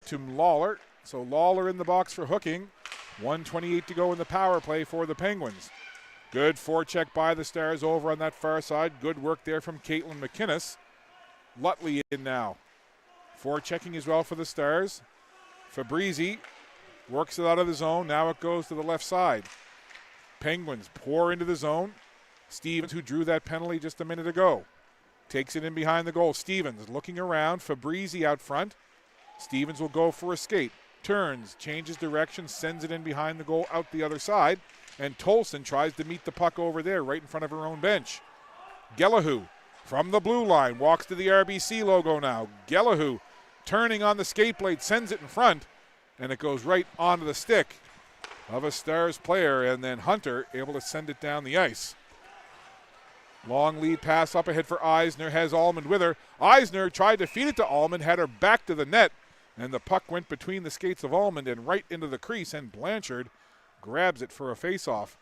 to Lawler. So Lawler in the box for hooking. 1:28 to go in the power play for the Penguins. Good forecheck by the Stars over on that far side. Good work there from Caitlin McInnes. Lutley in now. Forechecking as well for the Stars. Fabrizi works it out of the zone. Now it goes to the left side. Penguins pour into the zone. Stevens, who drew that penalty just a minute ago, takes it in behind the goal. Stevens looking around. Fabrizi out front. Stevens will go for a skate. Turns, changes direction, sends it in behind the goal out the other side. And Tolson tries to meet the puck over there right in front of her own bench. Gellahu from the blue line walks to the RBC logo now. Gellahu turning on the skate blade, sends it in front, and it goes right onto the stick of a Stars player, and then Hunter able to send it down the ice. Long lead pass up ahead for Eisner, has Allman with her. Eisner tried to feed it to Allman, had her back to the net, and the puck went between the skates of Allman and right into the crease, and Blanchard grabs it for a face-off.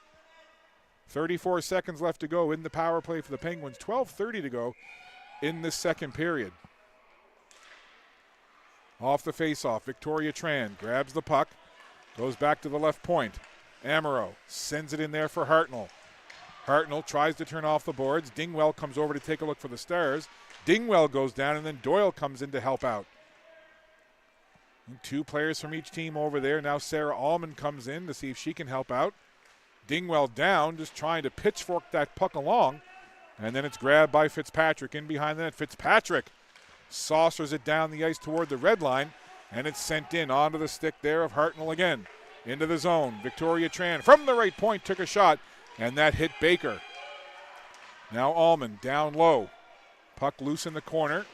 34 seconds left to go in the power play for the Penguins. 12:30 to go in this second period. Off the face-off, Victoria Tran grabs the puck, goes back to the left point. Amaro sends it in there for Hartnell. Hartnell tries to turn off the boards. Dingwell comes over to take a look for the Stars. Dingwell goes down, and then Doyle comes in to help out. And 2 players from each team over there. Now Sarah Allman comes in to see if she can help out. Dingwell down, just trying to pitchfork that puck along. And then it's grabbed by Fitzpatrick in behind the net. Fitzpatrick saucers it down the ice toward the red line, and it's sent in onto the stick there of Hartnell again. Into the zone. Victoria Tran from the right point took a shot, and that hit Baker. Now Allman down low. Puck loose in the corner.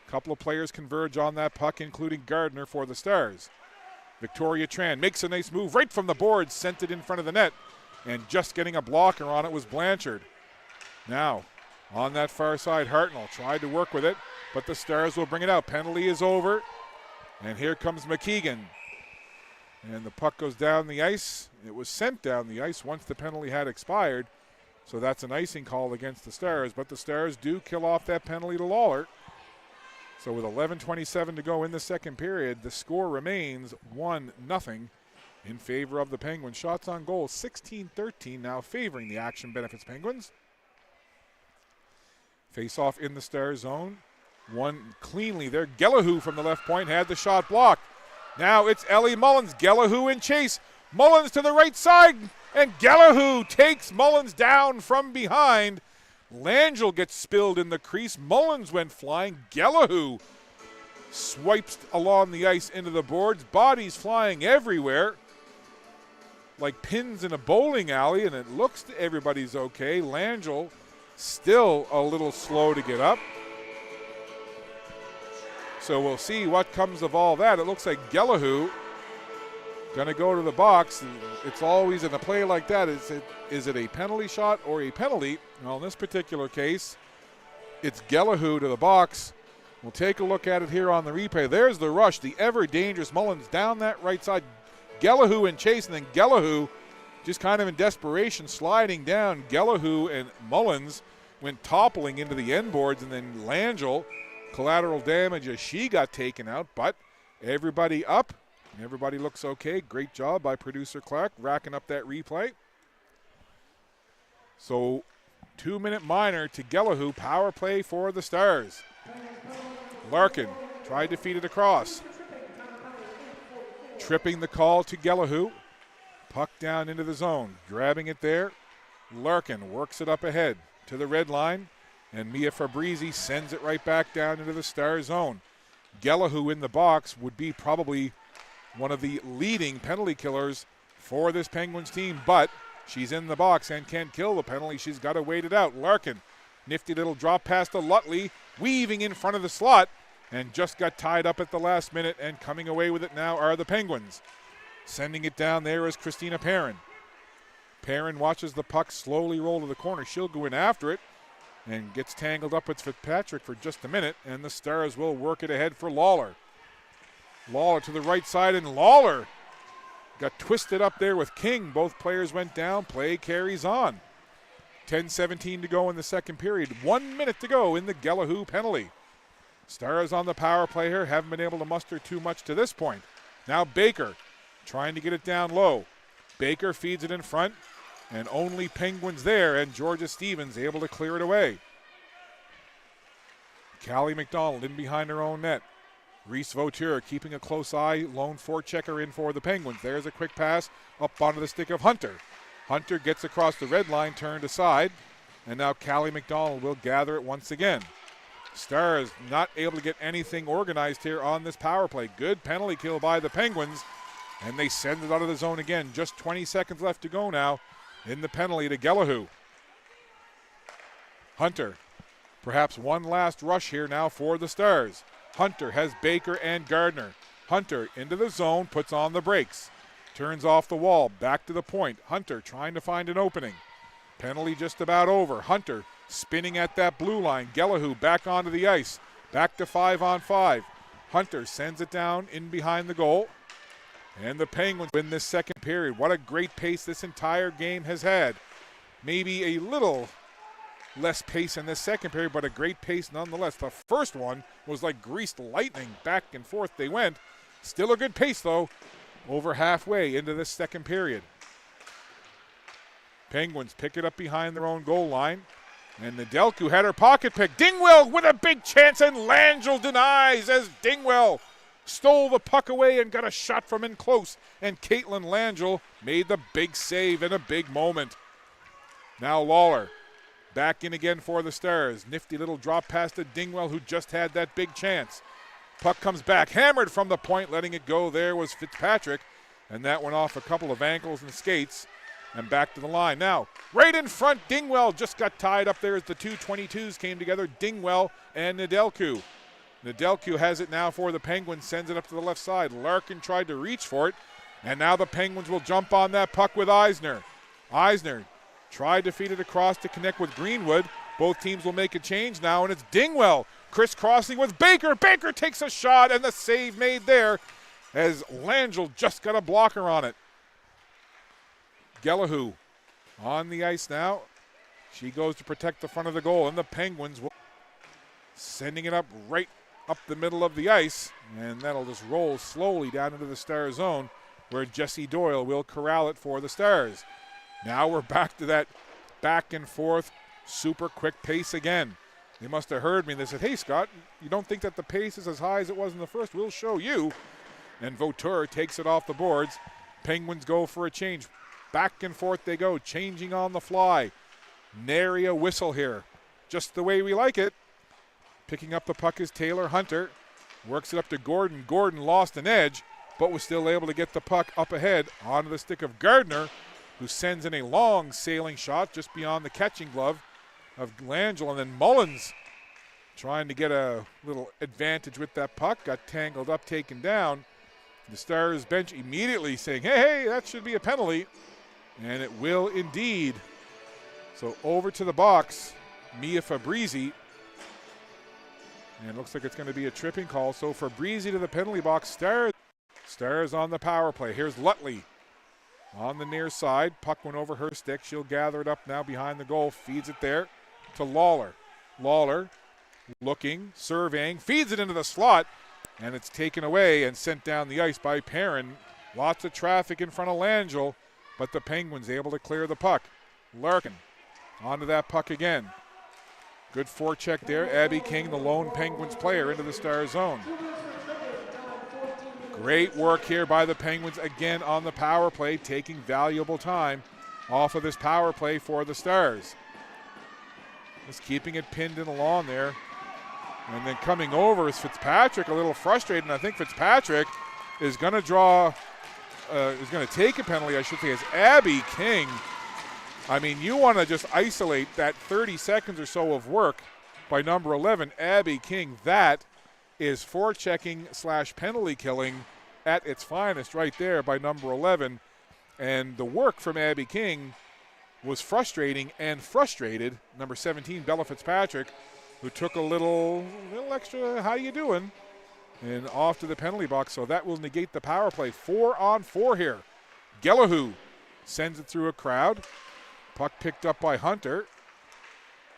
A couple of players converge on that puck, including Gardner for the Stars. Victoria Tran makes a nice move right from the boards, sent it in front of the net, and just getting a blocker on it was Blanchard. Now, on that far side, Hartnell tried to work with it, but the Stars will bring it out. Penalty is over, and here comes McKeegan. And the puck goes down the ice. It was sent down the ice once the penalty had expired, so that's an icing call against the Stars, but the Stars do kill off that penalty to Lawler. So with 11:27 to go in the second period, the score remains 1-0 in favor of the Penguins. Shots on goal, 16-13 now favoring the Action Benefits Penguins. Face-off in the Stars zone. One cleanly there. Gellahu from the left point had the shot blocked. Now it's Ellie Mullins. Gellahu in chase. Mullins to the right side, and Gellahu takes Mullins down from behind. Langell gets spilled in the crease. Mullins went flying. Gellahu swipes along the ice into the boards. Bodies flying everywhere like pins in a bowling alley, and it looks to everybody's okay. Langell still a little slow to get up. So we'll see what comes of all that. It looks like Gellahu going to go to the box. It's always in a play like that. Is it a penalty shot or a penalty? Well, in this particular case, it's Gellahu to the box. We'll take a look at it here on the replay. There's the rush, the ever dangerous Mullins down that right side. Gellahu in chase, and then Gellahu just kind of in desperation sliding down. Gellahu and Mullins went toppling into the end boards, and then Langell, collateral damage as she got taken out, but everybody up. Everybody looks okay. Great job by producer Clark racking up that replay. So 2-minute minor to Gellahu. Power play for the Stars. Larkin tried to feed it across. Tripping the call to Gelahoo. Puck down into the zone. Grabbing it there. Larkin works it up ahead to the red line. And Mia Fabrizi sends it right back down into the Star zone. Gelahoo in the box would be probably one of the leading penalty killers for this Penguins team, but she's in the box and can't kill the penalty. She's got to wait it out. Larkin, nifty little drop pass to Lutley, weaving in front of the slot, and just got tied up at the last minute, and coming away with it now are the Penguins. Sending it down there is Christina Perrin. Perrin watches the puck slowly roll to the corner. She'll go in after it and gets tangled up with Fitzpatrick for just a minute, and the Stars will work it ahead for Lawler. Lawler to the right side, and Lawler got twisted up there with King. Both players went down. Play carries on. 10:17 to go in the second period. 1 minute to go in the Gelahoo penalty. Stars on the power play here haven't been able to muster too much to this point. Now Baker trying to get it down low. Baker feeds it in front, and only Penguins there, and Georgia Stevens able to clear it away. Callie McDonald in behind her own net. Reese Vauteur keeping a close eye, lone forechecker in for the Penguins. There's a quick pass up onto the stick of Hunter. Hunter gets across the red line, turned aside, and now Callie McDonald will gather it once again. Stars not able to get anything organized here on this power play. Good penalty kill by the Penguins, and they send it out of the zone again. Just 20 seconds left to go now in the penalty to Gelahoo. Hunter, perhaps one last rush here now for the Stars. Hunter has Baker and Gardner. Hunter into the zone, puts on the brakes. Turns off the wall, back to the point. Hunter trying to find an opening. Penalty just about over. Hunter spinning at that blue line. Gelahoo back onto the ice. Back to 5-on-5. Hunter sends it down in behind the goal. And the Penguins win this second period. What a great pace this entire game has had. Maybe a little less pace in this second period, but a great pace nonetheless. The first one was like greased lightning. Back and forth they went. Still a good pace, though, over halfway into this second period. Penguins pick it up behind their own goal line. And Nedelku had her pocket pick. Dingwell with a big chance, and Langell denies as Dingwell stole the puck away and got a shot from in close. And Caitlin Langell made the big save in a big moment. Now Lawler back in again for the Stars. Nifty little drop pass to Dingwell, who just had that big chance. Puck comes back, hammered from the point. Letting it go there was Fitzpatrick, and that went off a couple of ankles and skates. And back to the line. Now, right in front, Dingwell just got tied up there as the two 22s came together, Dingwell and Nedelku. Nedelku has it now for the Penguins, sends it up to the left side. Larkin tried to reach for it, and now the Penguins will jump on that puck with Eisner. Eisner tried to feed it across to connect with Greenwood. Both teams will make a change now, and it's Dingwell crisscrossing with Baker. Baker takes a shot, and the save made there as Langell just got a blocker on it. Gelahoo on the ice now. She goes to protect the front of the goal, and the Penguins will sending it up right up the middle of the ice, and that'll just roll slowly down into the Star zone where Jesse Doyle will corral it for the Stars. Now we're back to that back and forth super quick pace again. They must have heard me. They said, hey, Scott, you don't think that the pace is as high as it was in the first? We'll show you. And Vauteur takes it off the boards. Penguins go for a change. Back and forth they go, changing on the fly. Nary a whistle here. Just the way we like it. Picking up the puck is Taylor Hunter. Works it up to Gordon. Gordon lost an edge, but was still able to get the puck up ahead onto the stick of Gardner, who sends in a long sailing shot just beyond the catching glove of Langell. And then Mullins trying to get a little advantage with that puck. Got tangled up, taken down. The Stars bench immediately saying, hey, that should be a penalty. And it will indeed. So over to the box, Mia Fabrizi. And it looks like it's going to be a tripping call. So Fabrizi to the penalty box. Stars on the power play. Here's Lutley on the near side. Puck went over her stick. She'll gather it up now behind the goal. Feeds it there to Lawler. Lawler looking, surveying, feeds it into the slot. And it's taken away and sent down the ice by Perrin. Lots of traffic in front of Langell, but the Penguins able to clear the puck. Larkin onto that puck again. Good forecheck there. Abby King, the lone Penguins player, into the Star zone. Great work here by the Penguins again on the power play, taking valuable time off of this power play for the Stars. Just keeping it pinned in along there. And then coming over is Fitzpatrick, a little frustrated, and I think Fitzpatrick is going to take a penalty, I should say, as Abby King. I mean, you want to just isolate that 30 seconds or so of work by number 11, Abby King. That is forechecking / penalty killing at its finest right there by number 11. And the work from Abby King was frustrating and frustrated number 17, Bella Fitzpatrick, who took a little extra, how you doing? And off to the penalty box, so that will negate the power play. 4-on-4 here. Gellahu sends it through a crowd. Puck picked up by Hunter.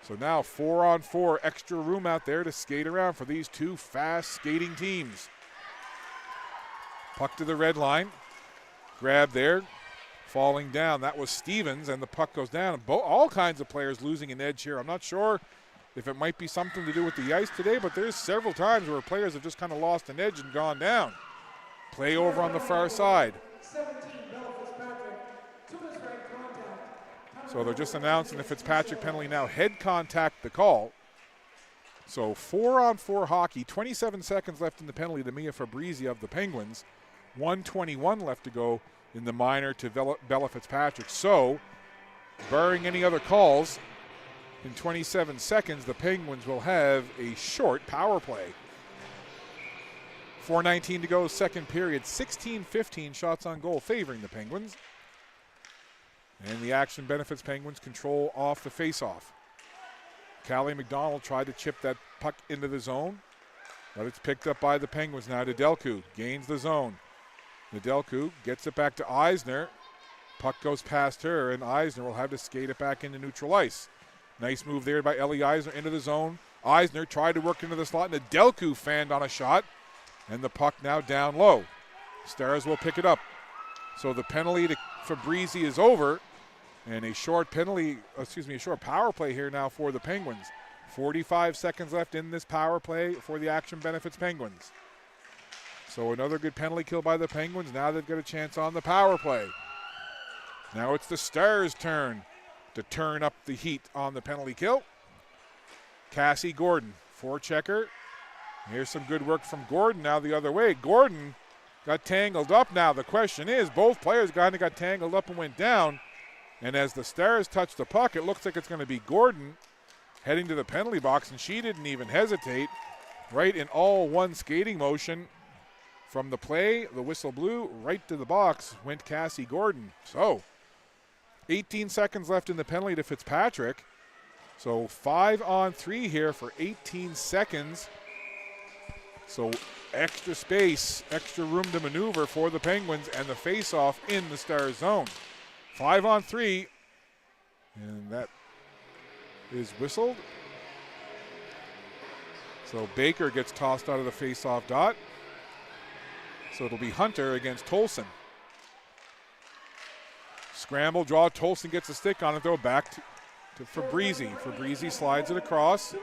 So now 4-on-4, extra room out there to skate around for these two fast skating teams. Puck to the red line. Grab there. Falling down. That was Stevens, and the puck goes down. All kinds of players losing an edge here. I'm not sure if it might be something to do with the ice today, but there's several times where players have just kind of lost an edge and gone down. Play over on the far side. So they're just announcing the Fitzpatrick penalty now. Head contact the call. So 4-on-4 hockey, 27 seconds left in the penalty to Mia Fabrizi of the Penguins. 1:21 left to go in the minor to Bella Fitzpatrick. So, barring any other calls, in 27 seconds, the Penguins will have a short power play. 4:19 to go, second period. 16-15 shots on goal favoring the Penguins. And the action benefits Penguins control off the faceoff. Callie McDonald tried to chip that puck into the zone, but it's picked up by the Penguins now. Nedelku gains the zone. Nedelku gets it back to Eisner. Puck goes past her, and Eisner will have to skate it back into neutral ice. Nice move there by Ellie Eisner into the zone. Eisner tried to work into the slot. Nedelku fanned on a shot, and the puck now down low. Stars will pick it up. So the penalty to Fabrizi is over, and a short power play here now for the Penguins. 45 seconds left in this power play for the action benefits Penguins. So another good penalty kill by the Penguins. Now they've got a chance on the power play. Now it's the Stars' turn to turn up the heat on the penalty kill. Cassie Gordon, forechecker. Here's some good work from Gordon now the other way. Gordon got tangled up now. The question is, both players kind of got tangled up and went down. And as the Stars touch the puck, it looks like it's going to be Gordon heading to the penalty box, and she didn't even hesitate. Right in all one skating motion from the play, the whistle blew, right to the box went Cassie Gordon. So 18 seconds left in the penalty to Fitzpatrick. So 5-on-3 here for 18 seconds. So extra space, extra room to maneuver for the Penguins, and the face-off in the Stars zone. 5-on-3, and that is whistled. So Baker gets tossed out of the face-off dot. So it'll be Hunter against Tolson. Scramble, draw, Tolson gets a stick on it though, back to Fabrizi. Fabrizi slides it across,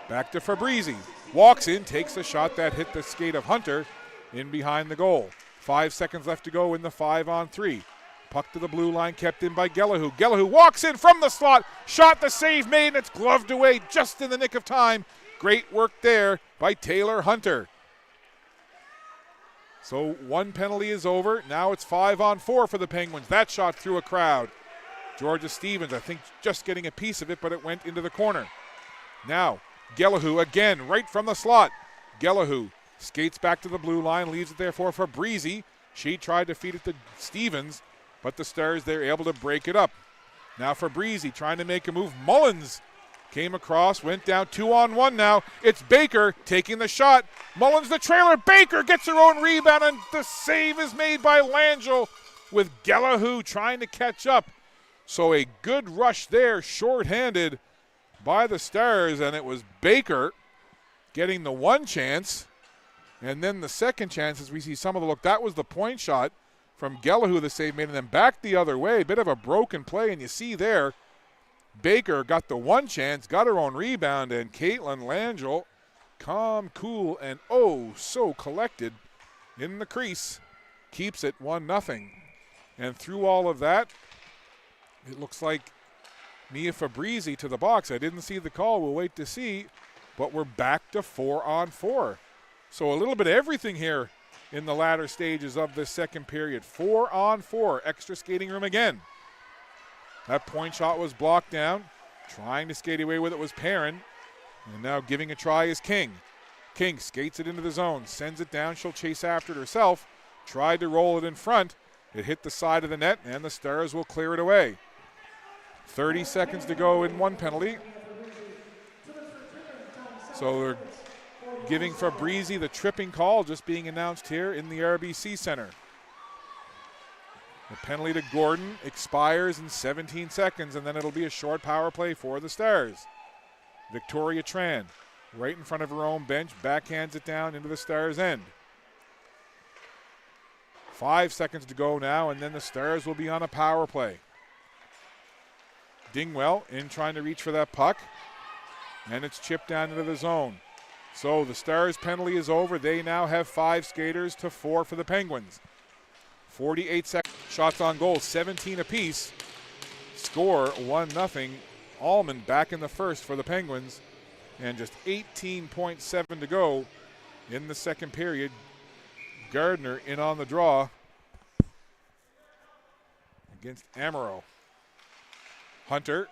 back to Fabrizi. Walks in, takes a shot that hit the skate of Hunter in behind the goal. 5 seconds left to go in the 5-on-3. Puck to the blue line, kept in by Gellahu. Gellahu walks in from the slot, shot, the save made, and it's gloved away just in the nick of time. Great work there by Taylor Hunter. So one penalty is over. Now it's 5-on-4 for the Penguins. That shot through a crowd. Georgia Stevens, I think, just getting a piece of it, but it went into the corner. Now Gellahu again, right from the slot. Gellahu skates back to the blue line, leaves it there for Fabrizi. She tried to feed it to Stevens, but the Stars, they're able to break it up. Now Fabrizi trying to make a move. Mullins came across, went down 2-on-1 now. It's Baker taking the shot. Mullins the trailer. Baker gets her own rebound, and the save is made by Langell with Gellahu trying to catch up. So a good rush there, shorthanded by the Stars, and it was Baker getting the one chance. And then the second chance, as we see some of the look, that was the point shot from Gellahu, the save made, and then back the other way. Bit of a broken play, and you see there, Baker got the one chance, got her own rebound, and Caitlin Langell, calm, cool, and oh so collected in the crease, keeps it 1-0. And through all of that, it looks like Mia Fabrizi to the box. I didn't see the call. We'll wait to see. But we're back to 4-on-4. So a little bit of everything here in the latter stages of this second period. 4-on-4. Extra skating room again. That point shot was blocked down. Trying to skate away with it was Perrin. And now giving a try is King. King skates it into the zone. Sends it down. She'll chase after it herself. Tried to roll it in front. It hit the side of the net, and the Stars will clear it away. 30 seconds to go in one penalty. So they're giving Fabrizi the tripping call, just being announced here in the RBC Center. The penalty to Gordon expires in 17 seconds, and then it'll be a short power play for the Stars. Victoria Tran, right in front of her own bench, backhands it down into the Stars' end. 5 seconds to go now, and then the Stars will be on a power play. Dingwell in trying to reach for that puck, and it's chipped down into the zone. So the Stars' penalty is over. They now have 5 skaters to 4 for the Penguins. 48 seconds. Shots on goal, 17 apiece. Score 1-0. Allman back in the first for the Penguins. And just 18.7 to go in the second period. Gardner in on the draw against Amaro. Hunter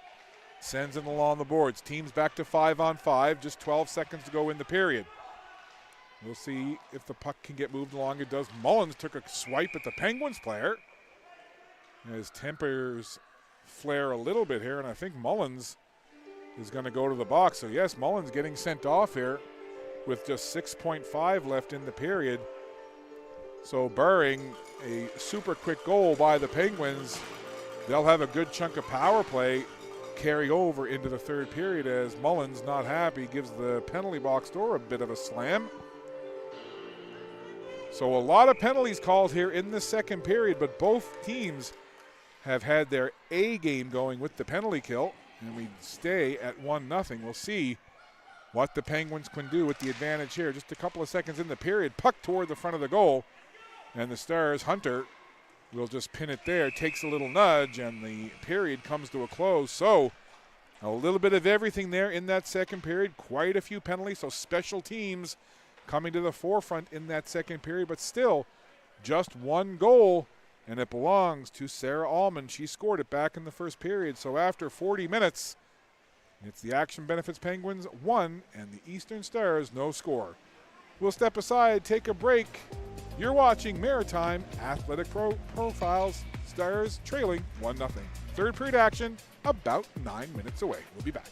sends it along the boards. Teams back to 5-on-5. Just 12 seconds to go in the period. We'll see if the puck can get moved along. It does. Mullins took a swipe at the Penguins player. His tempers flare a little bit here, and I think Mullins is going to go to the box. So yes, Mullins getting sent off here with just 6.5 left in the period. So barring a super quick goal by the Penguins, they'll have a good chunk of power play carry over into the third period as Mullins, not happy, gives the penalty box door a bit of a slam. So a lot of penalties called here in the second period, but both teams have had their A game going with the penalty kill, and we stay at 1-0. We'll see what the Penguins can do with the advantage here. Just a couple of seconds in the period, puck toward the front of the goal, and the Stars, Hunter, will just pin it there, takes a little nudge, and the period comes to a close. So a little bit of everything there in that second period, quite a few penalties, so special teams coming to the forefront in that second period, but still just one goal, and it belongs to Sarah Allman. She scored it back in the first period. So after 40 minutes, it's the Action Benefits Penguins 1 and the Eastern Stars no score. We'll step aside, take a break. You're watching Maritime Athletic Profiles, Stars trailing 1-0. Third period action about 9 minutes away. We'll be back.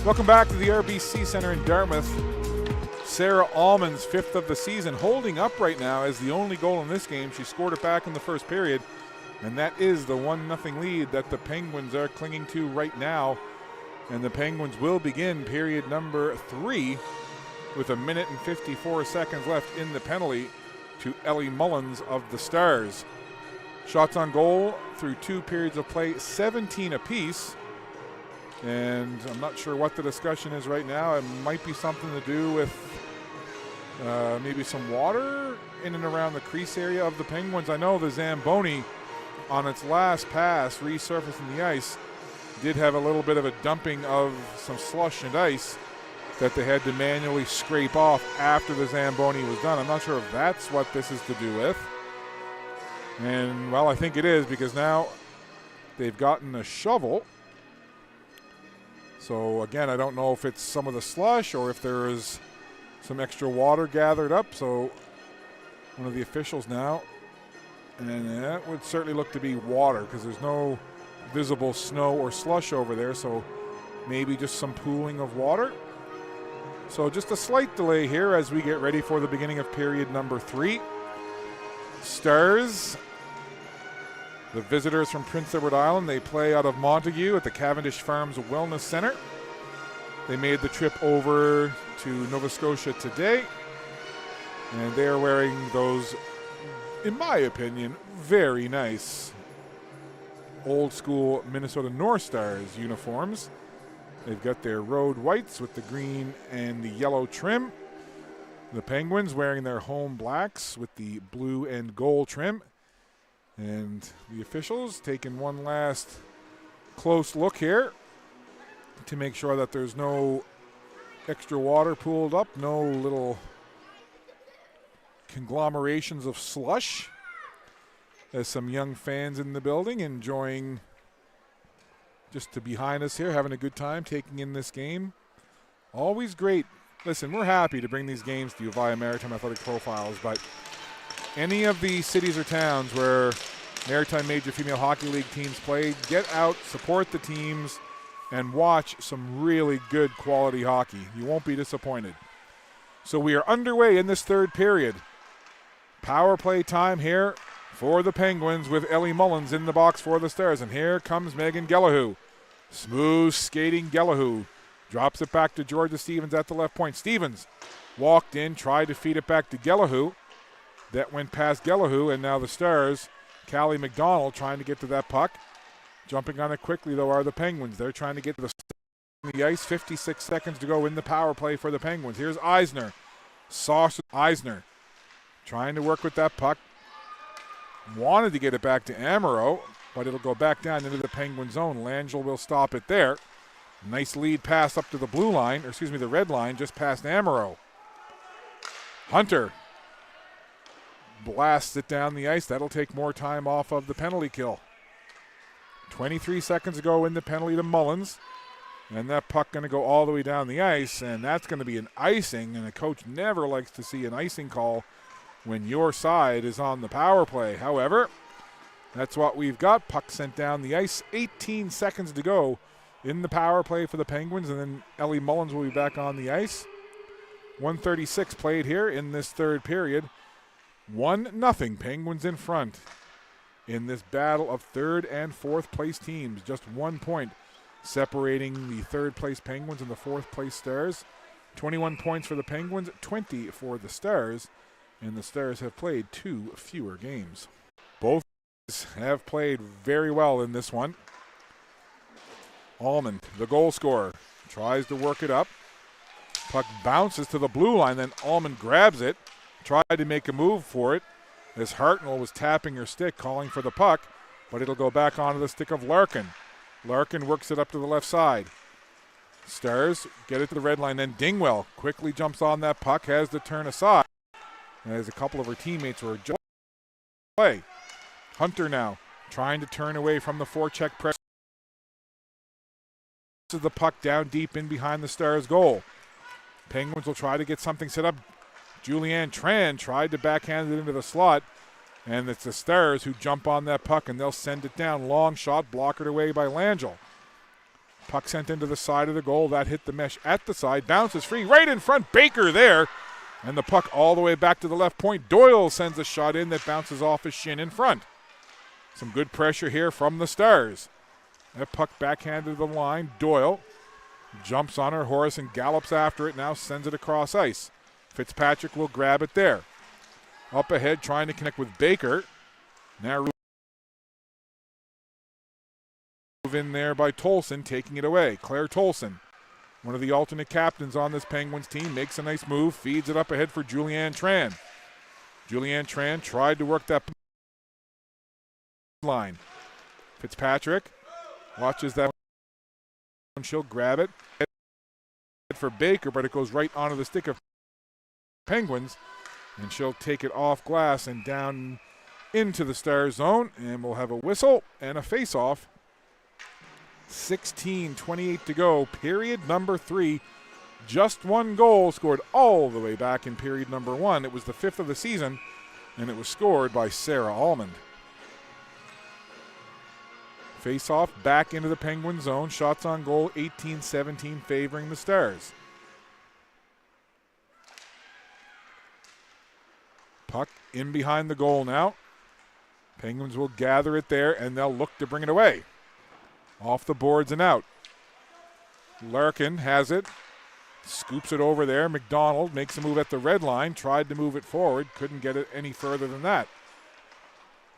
Welcome back to the RBC Center in Dartmouth. Sarah Allman's 5th of the season, holding up right now as the only goal in this game. She scored it back in the first period, and that is the 1-0 lead that the Penguins are clinging to right now. And the Penguins will begin period number 3 with 1 minute and 54 seconds left in the penalty to Ellie Mullins of the Stars. Shots on goal through 2 periods of play, 17 apiece. And I'm not sure what the discussion is right now. It might be something to do with maybe some water in and around the crease area of the Penguins. I know the Zamboni on its last pass resurfacing the ice did have a little bit of a dumping of some slush and ice that they had to manually scrape off after the Zamboni was done. I'm not sure if that's what this is to do with. And, well, I think it is, because now they've gotten a shovel. So, again, I don't know if it's some of the slush or if there is some extra water gathered up. So, one of the officials now, and that would certainly look to be water, because there's no visible snow or slush over there. So, maybe just some pooling of water. So, just a slight delay here as we get ready for the beginning of period number 3. Stars, the visitors from Prince Edward Island, they play out of Montague at the Cavendish Farms Wellness Center. They made the trip over to Nova Scotia today, and they are wearing those, in my opinion, very nice old school Minnesota North Stars uniforms. They've got their road whites with the green and the yellow trim. The Penguins wearing their home blacks with the blue and gold trim. And the officials taking one last close look here to make sure that there's no extra water pooled up, no little conglomerations of slush. There's some young fans in the building enjoying just to behind us here, having a good time taking in this game. Always great. Listen, we're happy to bring these games to you via Maritime Athletic Profiles, but any of the cities or towns where Maritime Major Female Hockey League teams play, get out, support the teams, and watch some really good quality hockey. You won't be disappointed. So we are underway in this third period. Power play time here for the Penguins with Ellie Mullins in the box for the Stars. And here comes Megan Gallahue. Smooth skating Gallahue. Drops it back to Georgia Stevens at the left point. Stevens walked in, tried to feed it back to Gallahue. That went past Gallahue, and now the Stars, Callie McDonald trying to get to that puck. Jumping on it quickly, though, are the Penguins. They're trying to get to the ice. 56 seconds to go in the power play for the Penguins. Here's Eisner. Sauce Eisner trying to work with that puck. Wanted to get it back to Amaro, but it'll go back down into the Penguin zone. Langell will stop it there. Nice lead pass up to the blue line, or excuse me, the red line, just past Amaro. Hunter blasts it down the ice. That'll take more time off of the penalty kill. 23 seconds ago in the penalty to Mullins. And that puck going to go all the way down the ice, and that's going to be an icing, and a coach never likes to see an icing call when your side is on the power play. However, that's what we've got. Puck sent down the ice. 18 seconds to go in the power play for the Penguins, and then Ellie Mullins will be back on the ice. 1:36 played here in this third period. 1-0 Penguins in front in this battle of third and fourth place teams. Just 1 point separating the third place Penguins and the fourth place Stars. 21 points for the Penguins, 20 for the Stars, and the Stars have played 2 fewer games. Both have played very well in this one. Allman, the goal scorer, tries to work it up. Puck bounces to the blue line, then Allman grabs it, tried to make a move for it as Hartnell was tapping her stick, calling for the puck, but it'll go back onto the stick of Larkin. Larkin works it up to the left side. Stars get it to the red line, then Dingwell quickly jumps on that puck, has to turn aside, as a couple of her teammates were just play. Hunter now trying to turn away from the forecheck press. The puck down deep in behind the Stars' goal. Penguins will try to get something set up. Julianne Tran tried to backhand it into the slot, and it's the Stars who jump on that puck, and they'll send it down. Long shot, blockered away by Langell. Puck sent into the side of the goal. That hit the mesh at the side. Bounces free right in front. Baker there. And the puck all the way back to the left point. Doyle sends a shot in that bounces off his shin in front. Some good pressure here from the Stars. That puck backhanded to the line. Doyle jumps on her horse and gallops after it. Now sends it across ice. Fitzpatrick will grab it there. Up ahead trying to connect with Baker. Now move in there by Tolson, taking it away. Claire Tolson, one of the alternate captains on this Penguins team, makes a nice move, feeds it up ahead for Julianne Tran. Julianne Tran tried to work that line. Fitzpatrick watches that one. She'll grab it for Baker, but it goes right onto the stick of Penguins, and she'll take it off glass and down into the Star zone, and we'll have a whistle and a face-off. 16:28 to go, period number 3. Just one goal scored all the way back in period number 1. It was the 5th of the season, and it was scored by Sarah Almond. Face-off back into the Penguin zone. Shots on goal, 18-17, favoring the Stars. Puck in behind the goal now. Penguins will gather it there, and they'll look to bring it away. Off the boards and out. Larkin has it. Scoops it over there. McDonald makes a move at the red line. Tried to move it forward. Couldn't get it any further than that.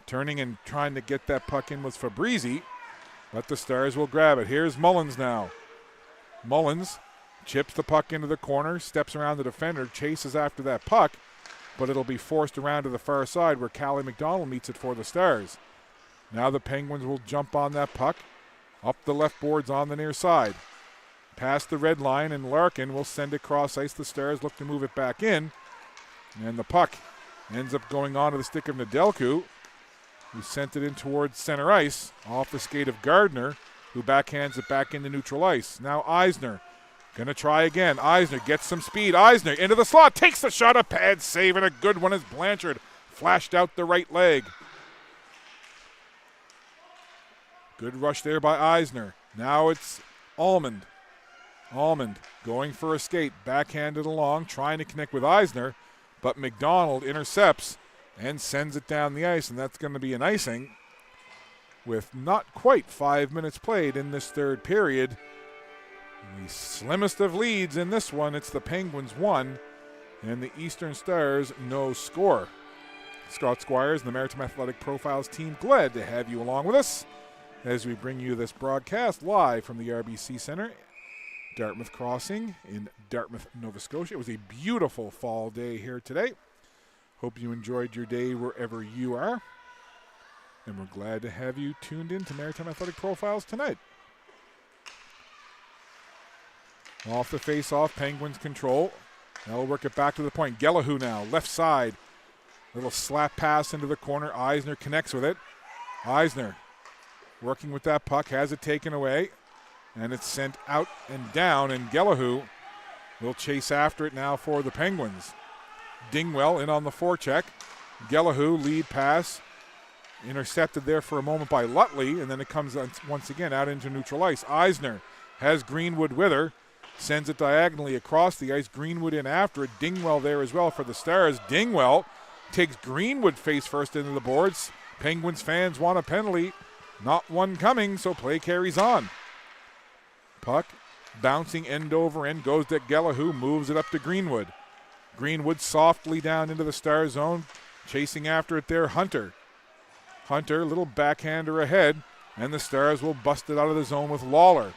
Turning and trying to get that puck in was Fabrizi, but the Stars will grab it. Here's Mullins now. Mullins chips the puck into the corner, steps around the defender, chases after that puck, but it'll be forced around to the far side where Callie McDonald meets it for the Stars. Now the Penguins will jump on that puck. Up the left boards on the near side. Past the red line, and Larkin will send it cross ice. The Stars look to move it back in. And the puck ends up going onto the stick of Nedelku, who sent it in towards center ice, off the skate of Gardner, who backhands it back into neutral ice. Now Eisner gonna try again. Eisner gets some speed. Eisner into the slot, takes the shot, a pad save, and a good one as Blanchard flashed out the right leg. Good rush there by Eisner. Now it's Almond. Almond going for a skate, backhanded along, trying to connect with Eisner, but McDonald intercepts and sends it down the ice, and that's going to be an icing with not quite 5 minutes played in this third period. The slimmest of leads in this one. It's the Penguins 1 and the Eastern Stars no score. Scott Squires and the Maritime Athletic Profiles team, glad to have you along with us as we bring you this broadcast live from the RBC Centre, Dartmouth Crossing in Dartmouth, Nova Scotia. It was a beautiful fall day here today. Hope you enjoyed your day wherever you are. And we're glad to have you tuned in to Maritime Athletic Profiles tonight. Off the face-off, Penguins control. They'll work it back to the point. Gallahue now, left side. Little slap pass into the corner. Eisner connects with it. Eisner working with that puck, has it taken away, and it's sent out and down, and Gallahue will chase after it now for the Penguins. Dingwell in on the forecheck. Gallahue lead pass, intercepted there for a moment by Lutley, and then it comes once again out into neutral ice. Eisner has Greenwood with her, sends it diagonally across the ice. Greenwood in after it. Dingwell there as well for the Stars. Dingwell takes Greenwood face first into the boards. Penguins fans want a penalty. Not one coming, so play carries on. Puck bouncing end over end, goes to Gallahue, moves it up to Greenwood. Greenwood softly down into the Star zone, chasing after it there, Hunter. Hunter, little backhander ahead, and the Stars will bust it out of the zone with Lawler.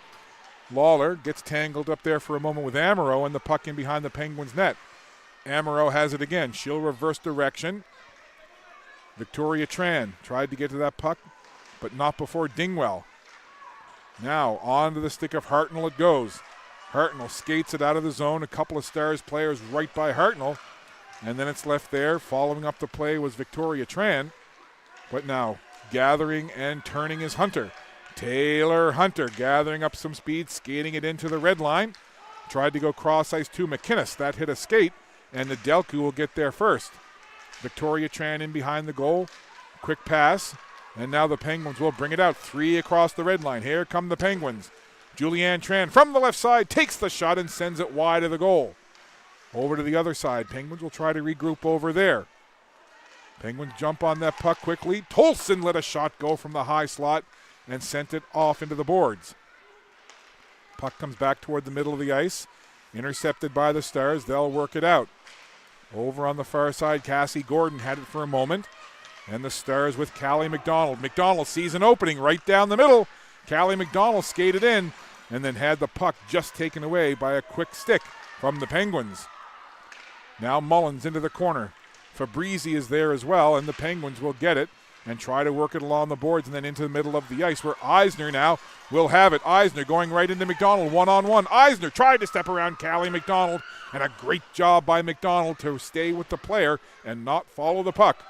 Lawler gets tangled up there for a moment with Amaro, and the puck in behind the Penguins' net. Amaro has it again. She'll reverse direction. Victoria Tran tried to get to that puck, but not before Dingwell. Now onto the stick of Hartnell it goes. Hartnell skates it out of the zone. A couple of Stars players right by Hartnell, and then it's left there. Following up the play was Victoria Tran, but now gathering and turning is Hunter. Taylor Hunter gathering up some speed, skating it into the red line. Tried to go cross ice to McInnes. That hit a skate, and the Delku will get there first. Victoria Tran in behind the goal. Quick pass, and now the Penguins will bring it out. 3 across the red line. Here come the Penguins. Julianne Tran from the left side takes the shot and sends it wide of the goal. Over to the other side. Penguins will try to regroup over there. Penguins jump on that puck quickly. Tolson let a shot go from the high slot and sent it off into the boards. Puck comes back toward the middle of the ice. Intercepted by the Stars. They'll work it out. Over on the far side, Cassie Gordon had it for a moment. And the Stars with Callie McDonald. McDonald sees an opening right down the middle. Callie McDonald skated in and then had the puck just taken away by a quick stick from the Penguins. Now Mullins into the corner. Fabrizi is there as well, and the Penguins will get it and try to work it along the boards and then into the middle of the ice where Eisner now will have it. Eisner going right into McDonald, one-on-one. Eisner tried to step around Callie McDonald, and a great job by McDonald to stay with the player and not follow the puck.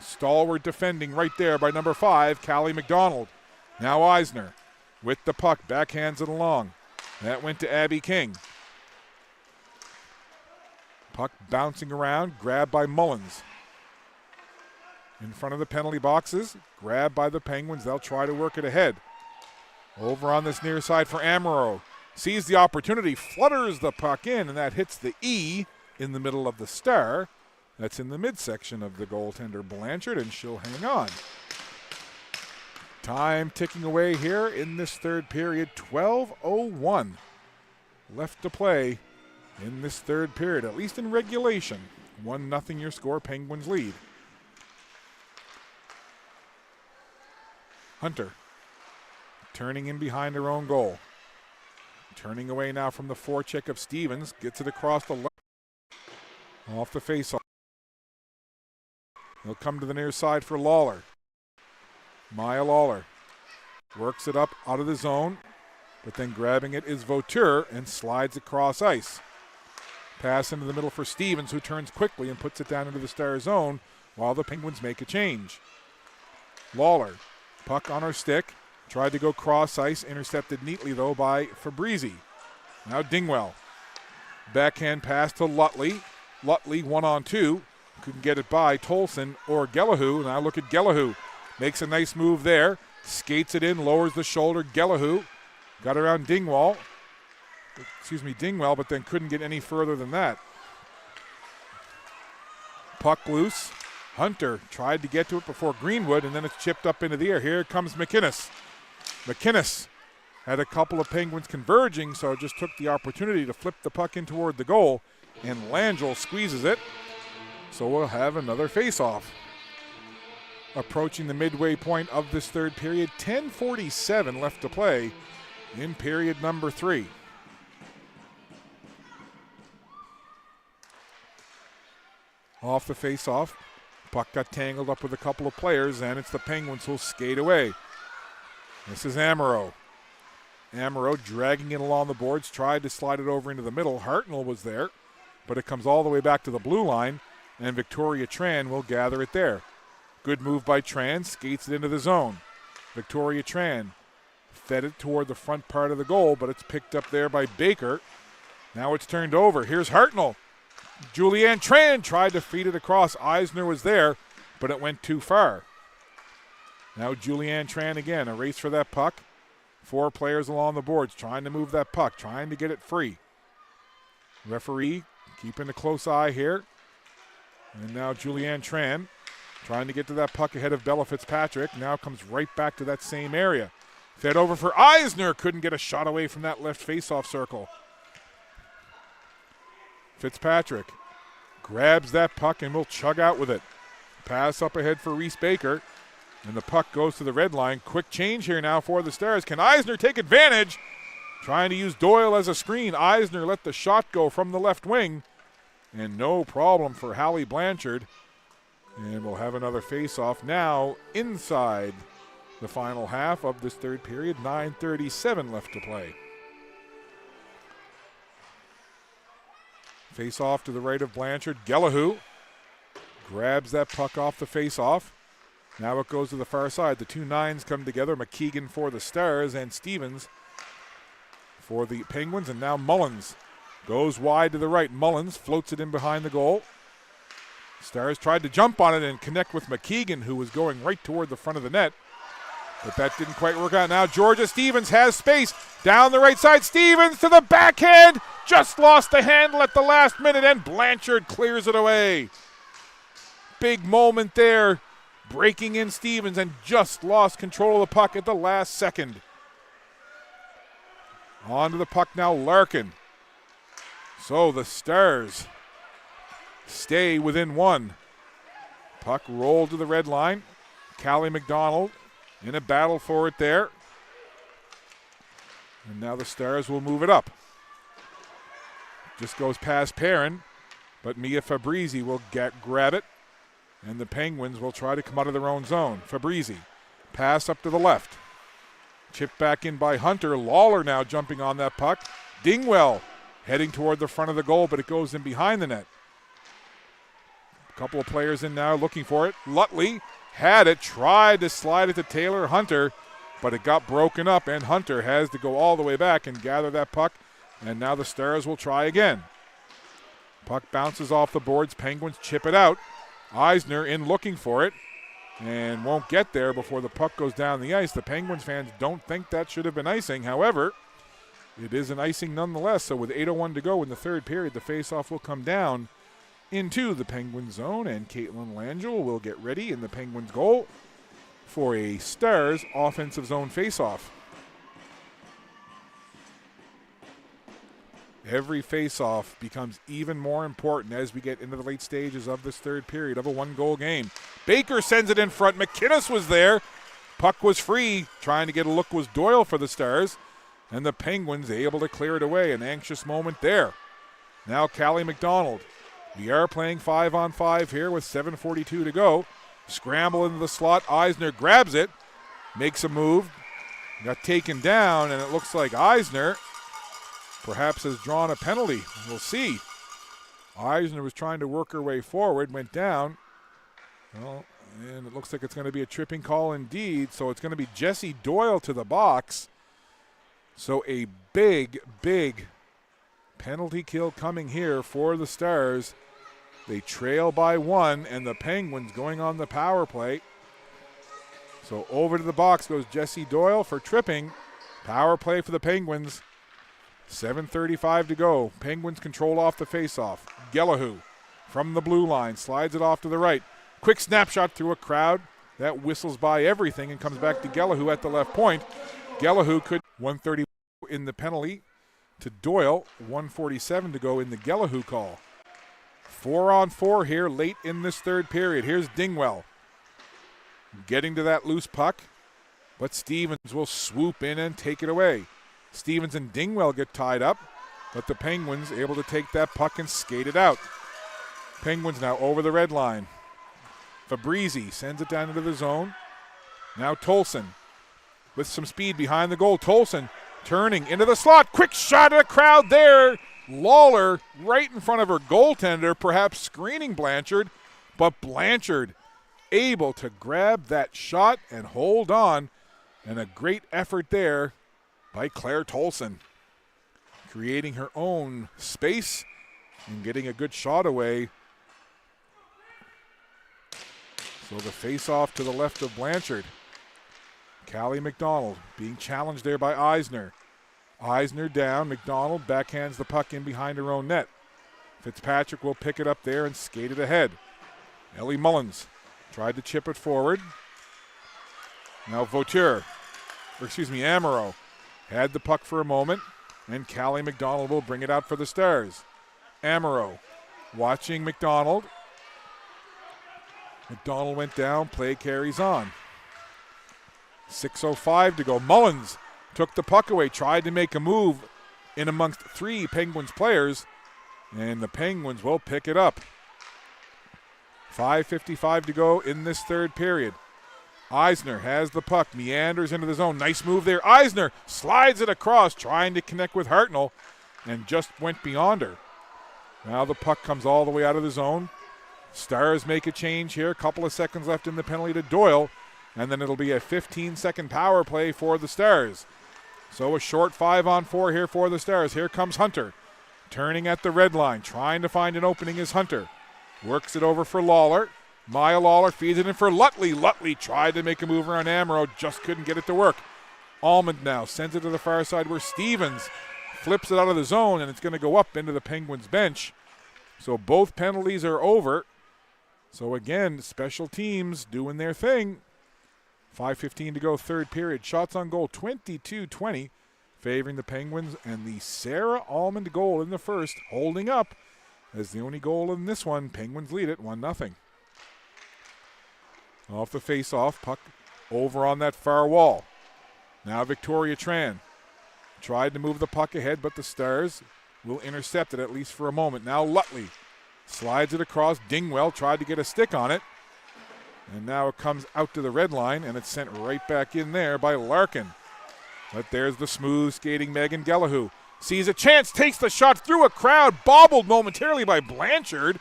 Stalwart defending right there by number 5, Callie McDonald. Now Eisner with the puck, backhands it along. That went to Abby King. Puck bouncing around, grabbed by Mullins. In front of the penalty boxes, grabbed by the Penguins. They'll try to work it ahead. Over on this near side for Amaro. Sees the opportunity, flutters the puck in, and that hits the E in the middle of the Star. That's in the midsection of the goaltender Blanchard, and she'll hang on. Time ticking away here in this third period. 12:01 left to play in this third period, at least in regulation. 1-0 your score, Penguins lead. Hunter turning in behind her own goal. Turning away now from the forecheck of Stevens. Gets it across the left. Off the faceoff. He'll come to the near side for Lawler. Maya Lawler works it up out of the zone, but then grabbing it is Vauteur and slides across ice. Pass into the middle for Stevens, who turns quickly and puts it down into the Star zone while the Penguins make a change. Lawler, puck on her stick, tried to go cross ice, intercepted neatly though by Fabrizi. Now Dingwell. Backhand pass to Lutley. Lutley 1-on-2. Couldn't get it by Tolson or Gelahoo. Now look at Gelahoo. Makes a nice move there. Skates it in, lowers the shoulder. Gelahoo got around Dingwell, but then couldn't get any further than that. Puck loose. Hunter tried to get to it before Greenwood, and then it's chipped up into the air. Here comes McInnes. McInnes had a couple of Penguins converging, so just took the opportunity to flip the puck in toward the goal, and Langell squeezes it. So we'll have another face-off. Approaching the midway point of this third period, 10:47 left to play in period number 3. Off the face-off, puck got tangled up with a couple of players, and it's the Penguins who'll skate away. This is Amaro. Amaro dragging it along the boards, tried to slide it over into the middle. Hartnell was there, but it comes all the way back to the blue line, and Victoria Tran will gather it there. Good move by Tran, skates it into the zone. Victoria Tran fed it toward the front part of the goal, but it's picked up there by Baker. Now it's turned over. Here's Hartnell. Julianne Tran tried to feed it across. Eisner was there, but it went too far. Now Julianne Tran again, a race for that puck. 4 players along the boards trying to move that puck, trying to get it free. Referee keeping a close eye here. And now Julianne Tran trying to get to that puck ahead of Bella Fitzpatrick. Now comes right back to that same area. Fed over for Eisner. Couldn't get a shot away from that left faceoff circle. Fitzpatrick grabs that puck and will chug out with it. Pass up ahead for Reese Baker. And the puck goes to the red line. Quick change here now for the Stars. Can Eisner take advantage? Trying to use Doyle as a screen. Eisner let the shot go from the left wing. And no problem for Hallie Blanchard. And we'll have another face-off now inside the final half of this third period. 9:37 left to play. Face-off to the right of Blanchard. Gelahoo grabs that puck off the face-off. Now it goes to the far side. The two nines come together. McKeegan for the Stars and Stevens for the Penguins. And now Mullins goes wide to the right. Mullins floats it in behind the goal. Stars tried to jump on it and connect with McKeegan, who was going right toward the front of the net. But that didn't quite work out. Now Georgia Stevens has space. Down the right side, Stevens to the backhand. Just lost the handle at the last minute, and Blanchard clears it away. Big moment there. Breaking in Stevens and just lost control of the puck at the last second. On to the puck now, Larkin. So the Stars stay within one. Puck rolled to the red line. Callie McDonald in a battle for it there. And now the Stars will move it up. Just goes past Perrin, but Mia Fabrizi will grab it. And the Penguins will try to come out of their own zone. Fabrizi, pass up to the left. Chipped back in by Hunter. Lawler now jumping on that puck. Dingwell heading toward the front of the goal, but it goes in behind the net. A couple of players in now looking for it. Lutley had it, tried to slide it to Taylor Hunter, but it got broken up, and Hunter has to go all the way back and gather that puck, and now the Stars will try again. Puck bounces off the boards. Penguins chip it out. Eisner in looking for it and won't get there before the puck goes down the ice. The Penguins fans don't think that should have been icing. However, it is an icing nonetheless. So with 8:01 to go in the third period, the faceoff will come down into the Penguin zone, and Caitlin Langell will get ready in the Penguins goal for a Stars offensive zone faceoff. Every faceoff becomes even more important as we get into the late stages of this third period of a one-goal game. Baker sends it in front. McInnes was there. Puck was free. Trying to get a look was Doyle for the Stars. And the Penguins able to clear it away. An anxious moment there. Now Callie McDonald. We are playing 5-on-5 here with 7:42 to go. Scramble into the slot. Eisner grabs it. Makes a move. Got taken down, and it looks like Eisner perhaps has drawn a penalty. We'll see. Eisner was trying to work her way forward, went down. Well, and it looks like it's going to be a tripping call indeed. So it's going to be Jessie Doyle to the box. So a big, big penalty kill coming here for the Stars. They trail by one, and the Penguins going on the power play. So over to the box goes Jessie Doyle for tripping. Power play for the Penguins. 7:35 to go. Penguins control off the faceoff. Gellahu from the blue line slides it off to the right. Quick snapshot through a crowd. That whistles by everything and comes back to Gellahu at the left point. Gellahu could 130 in the penalty to Doyle. 147 to go in the Gellahu call. 4-on-4 here late in this third period. Here's Dingwell getting to that loose puck, but Stevens will swoop in and take it away. Stevens and Dingwell get tied up, but the Penguins able to take that puck and skate it out. Penguins now over the red line. Fabrizi sends it down into the zone. Now Tolson with some speed behind the goal. Tolson turning into the slot. Quick shot at a crowd there. Lawler right in front of her goaltender, perhaps screening Blanchard, but Blanchard able to grab that shot and hold on, and a great effort there by Claire Tolson, creating her own space and getting a good shot away. So the face-off to the left of Blanchard. Callie McDonald being challenged there by Eisner. Eisner down, McDonald backhands the puck in behind her own net. Fitzpatrick will pick it up there and skate it ahead. Ellie Mullins tried to chip it forward. Now Amaro had the puck for a moment, and Callie McDonald will bring it out for the Stars. Amaro watching McDonald. McDonald went down, play carries on. 6:05 to go. Mullins took the puck away, tried to make a move in amongst three Penguins players, and the Penguins will pick it up. 5:55 to go in this third period. Eisner has the puck, meanders into the zone. Nice move there. Eisner slides it across, trying to connect with Hartnell, and just went beyond her. Now the puck comes all the way out of the zone. Stars make a change here. A couple of seconds left in the penalty to Doyle, and then it'll be a 15-second power play for the Stars. So a short 5-on-4 here for the Stars. Here comes Hunter, turning at the red line, trying to find an opening is Hunter. Works it over for Lawler. Maya Lawler feeds it in for Lutley. Lutley tried to make a move around Amaro, just couldn't get it to work. Almond now sends it to the far side where Stevens flips it out of the zone, and it's going to go up into the Penguins bench. So both penalties are over. So again, special teams doing their thing. 5:15 to go, third period. Shots on goal, 22-20, favoring the Penguins, and the Sarah Almond goal in the first, holding up as the only goal in this one. Penguins lead it 1-0. Off the face-off, puck over on that far wall. Now Victoria Tran tried to move the puck ahead, but the Stars will intercept it at least for a moment. Now Lutley slides it across. Dingwell tried to get a stick on it. And now it comes out to the red line, and it's sent right back in there by Larkin. But there's the smooth skating Megan Gelahoo. Sees a chance, takes the shot through a crowd, bobbled momentarily by Blanchard.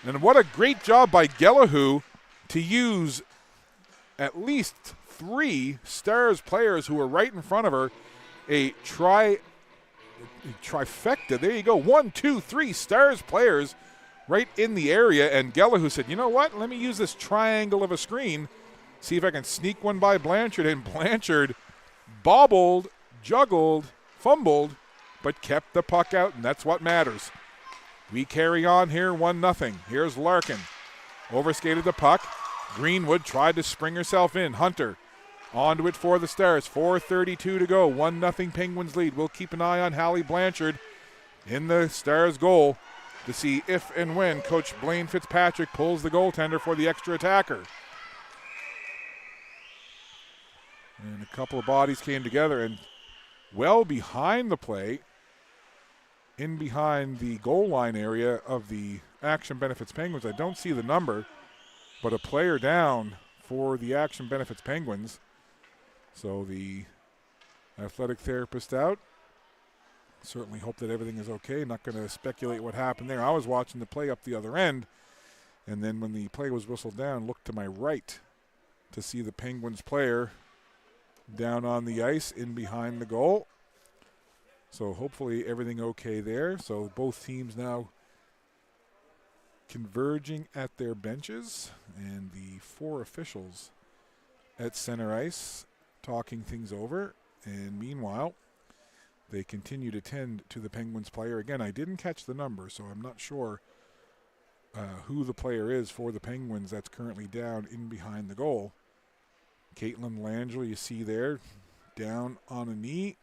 And what a great job by Gelahoo to use at least 3 Stars players who were right in front of her. A trifecta. There you go. 1, 2, 3 Stars players right in the area. And Gelahoo said, you know what? Let me use this triangle of a screen, see if I can sneak one by Blanchard. And Blanchard bobbled, juggled, fumbled, but kept the puck out, and that's what matters. We carry on here 1-0. Here's Larkin. Overskated the puck. Greenwood tried to spring herself in. Hunter onto it for the Stars. 4:32 to go. 1-0 Penguins lead. We'll keep an eye on Hallie Blanchard in the Stars goal to see if and when Coach Blaine Fitzpatrick pulls the goaltender for the extra attacker. And a couple of bodies came together, and well behind the play, in behind the goal line area of the Action Benefits Penguins. I don't see the number, but a player down for the Action Benefits Penguins. So the athletic therapist out. Certainly hope that everything is okay. Not going to speculate what happened there. I was watching the play up the other end, and then when the play was whistled down, looked to my right to see the Penguins player down on the ice in behind the goal. So hopefully everything okay there. So both teams now converging at their benches, and the 4 officials at center ice talking things over. And meanwhile, they continue to tend to the Penguins player. Again, I didn't catch the number, so I'm not sure who the player is for the Penguins that's currently down in behind the goal. Caitlin Langella, you see there, down on a knee.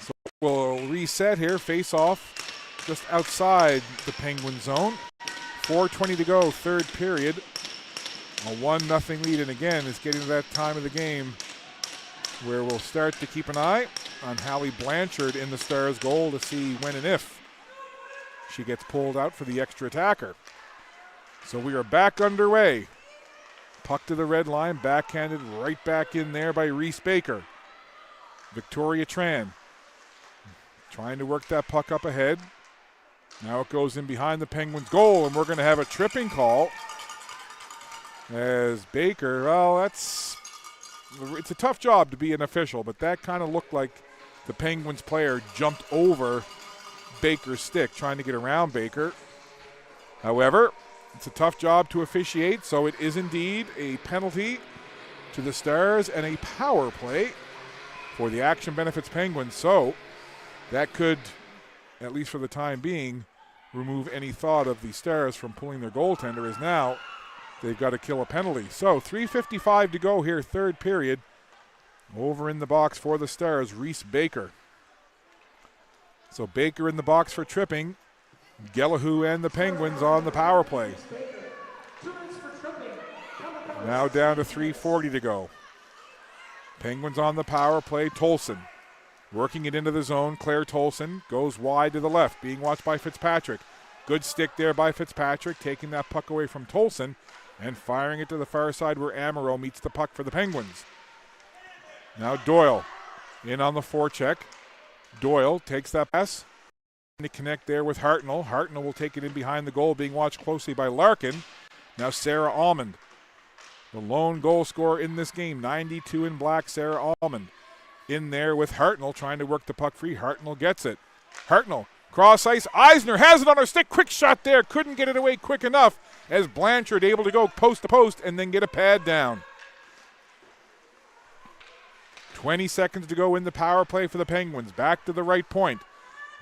So we'll reset here, face off just outside the Penguin zone. 4:20 to go, third period. A 1-0 lead, and again, it's getting to that time of the game where we'll start to keep an eye on Hallie Blanchard in the Stars goal to see when and if she gets pulled out for the extra attacker. So we are back underway. Puck to the red line, backhanded right back in there by Reese Baker. Victoria Tran trying to work that puck up ahead. Now it goes in behind the Penguins goal, and we're going to have a tripping call as Baker, well, it's a tough job to be an official, but that kind of looked like the Penguins player jumped over Baker's stick, trying to get around Baker. However, it's a tough job to officiate, so it is indeed a penalty to the Stars and a power play for the Action Benefits Penguins. So that could, at least for the time being, remove any thought of the Stars from pulling their goaltender, as now they've got to kill a penalty. So 3:55 to go here, third period. Over in the box for the Stars, Reese Baker. So Baker in the box for tripping. Gelahoo and the Penguins on the power play. Now down to 3:40 to go. Penguins on the power play. Tolson working it into the zone. Claire Tolson goes wide to the left, being watched by Fitzpatrick. Good stick there by Fitzpatrick, taking that puck away from Tolson and firing it to the far side where Amaro meets the puck for the Penguins. Now Doyle in on the forecheck. Doyle takes that pass to connect there with Hartnell. Hartnell will take it in behind the goal, being watched closely by Larkin. Now Sarah Almond, the lone goal scorer in this game, 92 in black, Sarah Almond. In there with Hartnell, trying to work the puck free. Hartnell gets it. Hartnell Cross ice, Eisner has it on her stick. Quick shot there, couldn't get it away quick enough as Blanchard able to go post to post and then get a pad down. 20 seconds to go in the power play for the Penguins. Back to the right point.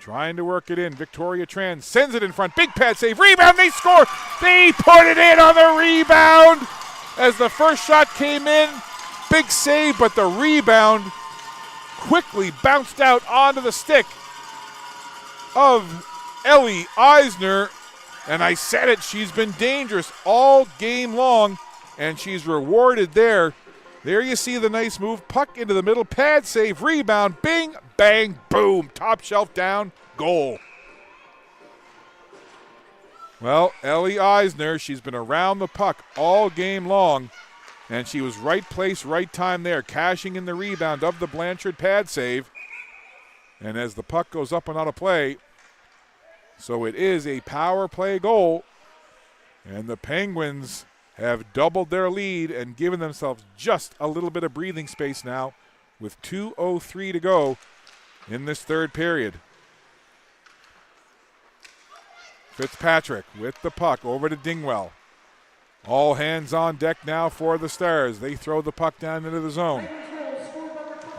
Trying to work it in. Victoria Tran sends it in front. Big pad save. Rebound. They score. They put it in on the rebound as the first shot came in. Big save, but the rebound quickly bounced out onto the stick of Ellie Eisner. And I said it, she's been dangerous all game long, and she's rewarded there. There you see the nice move. Puck into the middle, pad save, rebound, bing, bang, boom. Top shelf down, goal. Well, Ellie Eisner, she's been around the puck all game long, and she was right place, right time there, cashing in the rebound of the Blanchard pad save. And as the puck goes up and out of play, so it is a power play goal, and the Penguins have doubled their lead and given themselves just a little bit of breathing space now with 2:03 to go in this third period. Fitzpatrick with the puck over to Dingwell. All hands on deck now for the Stars. They throw the puck down into the zone.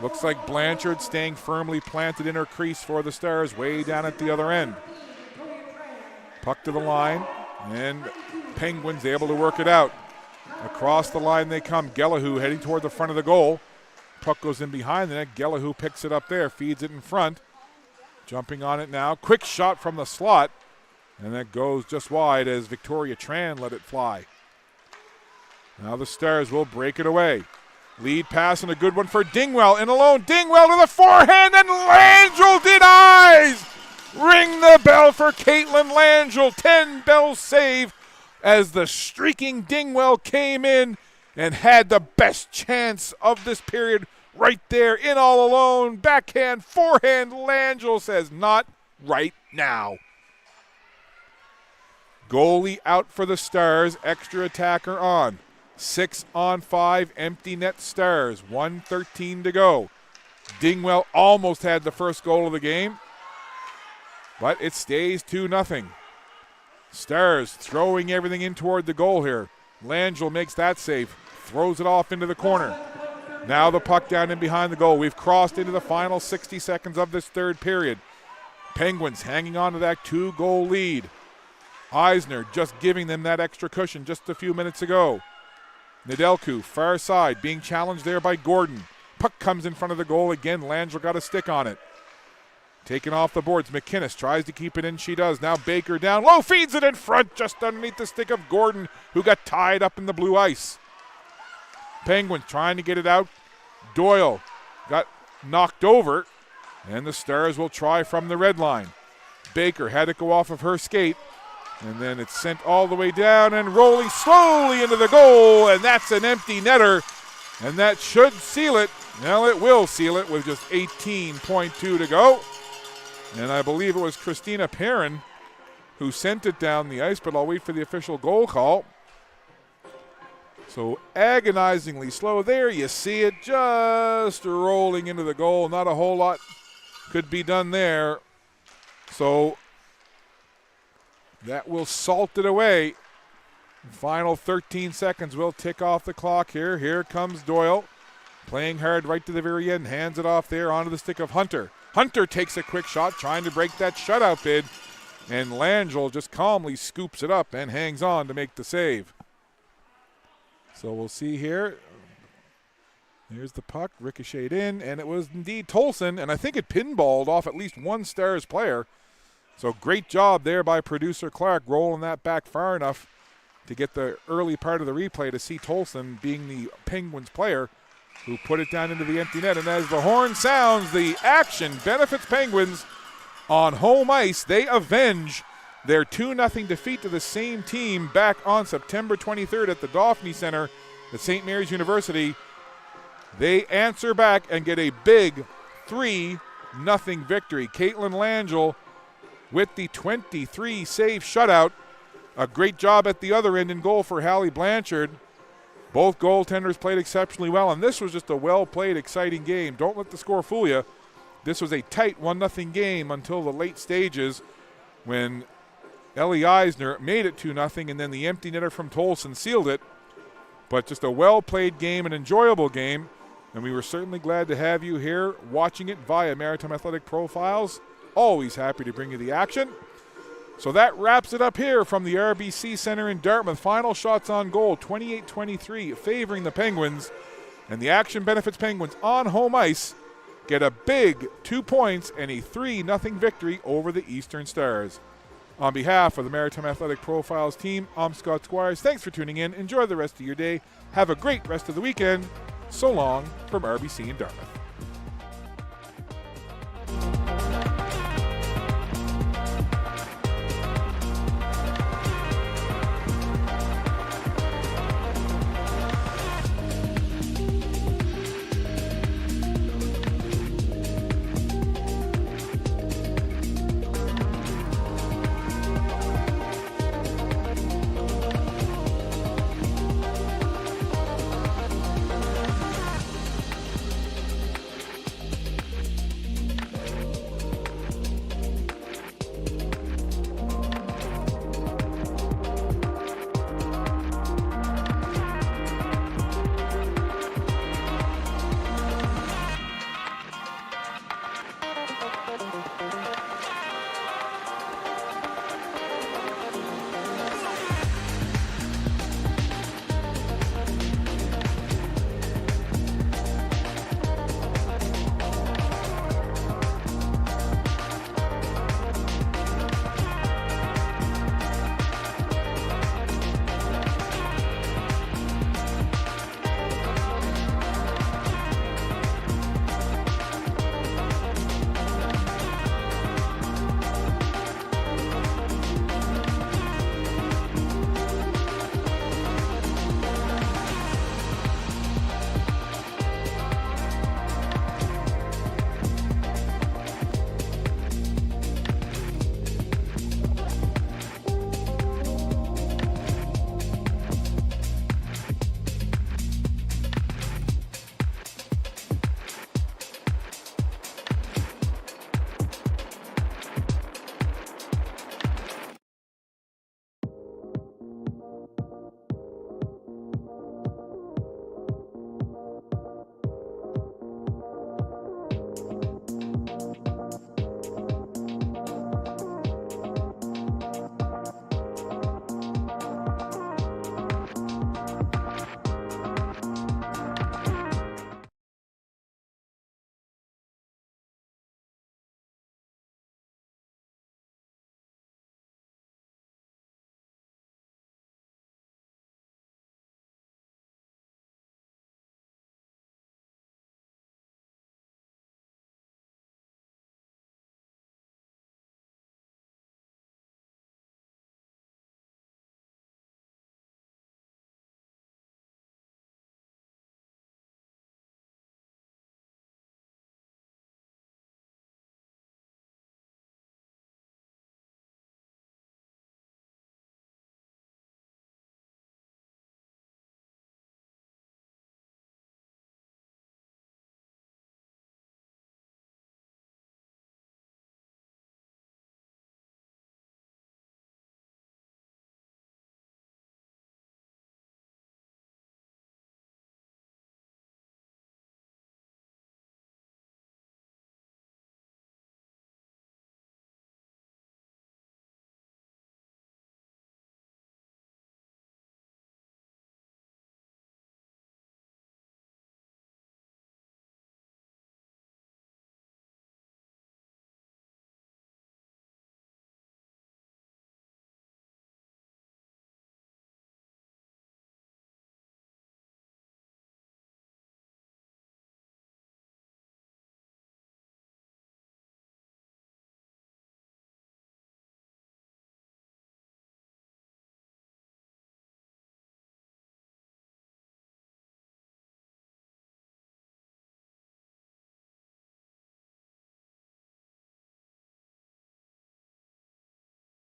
Looks like Blanchard staying firmly planted in her crease for the Stars way down at the other end. Puck to the line, and Penguins able to work it out. Across the line they come. Gelahoo heading toward the front of the goal. Puck goes in behind the net. Gelahoo picks it up there, feeds it in front. Jumping on it now. Quick shot from the slot, and that goes just wide as Victoria Tran let it fly. Now the Stars will break it away. Lead pass and a good one for Dingwell in alone. Dingwell to the forehand, and Langell denies! Ring the bell for Caitlin Langell. 10-bell save as the streaking Dingwell came in and had the best chance of this period right there in all alone. Backhand, forehand, Langell says not right now. Goalie out for the Stars, extra attacker on. 6-on-5, empty net Stars, 1:13 to go. Dingwell almost had the first goal of the game, but it stays 2-0. Stars throwing everything in toward the goal here. Langell makes that save, throws it off into the corner. Now the puck down in behind the goal. We've crossed into the final 60 seconds of this third period. Penguins hanging on to that 2-goal lead. Eisner just giving them that extra cushion just a few minutes ago. Nedelku, far side, being challenged there by Gordon. Puck comes in front of the goal again. Langell got a stick on it. Taken off the boards. McInnes tries to keep it in. She does. Now Baker down low, feeds it in front just underneath the stick of Gordon, who got tied up in the blue ice. Penguins trying to get it out. Doyle got knocked over, and the Stars will try from the red line. Baker had to go off of her skate, and then it's sent all the way down and rolling slowly into the goal, and that's an empty netter, and that should seal it. Well, it will seal it with just 18.2 to go. And I believe it was Christina Perrin who sent it down the ice, but I'll wait for the official goal call. So agonizingly slow. There you see it, just rolling into the goal. Not a whole lot could be done there. So that will salt it away. Final 13 seconds will tick off the clock here. Here comes Doyle, playing hard right to the very end. Hands it off there onto the stick of Hunter. Hunter takes a quick shot, trying to break that shutout bid, and Langell just calmly scoops it up and hangs on to make the save. So we'll see here. There's the puck, ricocheted in, and it was indeed Tolson, and I think it pinballed off at least one Stars player. So great job there by producer Clark, rolling that back far enough to get the early part of the replay to see Tolson being the Penguins player who put it down into the empty net. And as the horn sounds, the action benefits Penguins on home ice. They avenge their 2-0 defeat to the same team back on September 23rd at the Dauphin Center at St. Mary's University. They answer back and get a big 3-0 victory. Caitlin Langell with the 23-save shutout. A great job at the other end in goal for Hallie Blanchard. Both goaltenders played exceptionally well, and this was just a well-played, exciting game. Don't let the score fool you. this was a tight 1-0 game until the late stages when Ellie Eisner made it 2-0, and then the empty netter from Tolson sealed it. But just a well-played game, an enjoyable game, and we were certainly glad to have you here watching it via Maritime Athletic Profiles. Always happy to bring you the action. So that wraps it up here from the RBC Center in Dartmouth. Final shots on goal, 28-23, favoring the Penguins. And the action benefits Penguins on home ice get a big 2 points and a 3-0 victory over the Eastern Stars. On behalf of the Maritime Athletic Profiles team, I'm Scott Squires. Thanks for tuning in. Enjoy the rest of your day. Have a great rest of the weekend. So long from RBC in Dartmouth.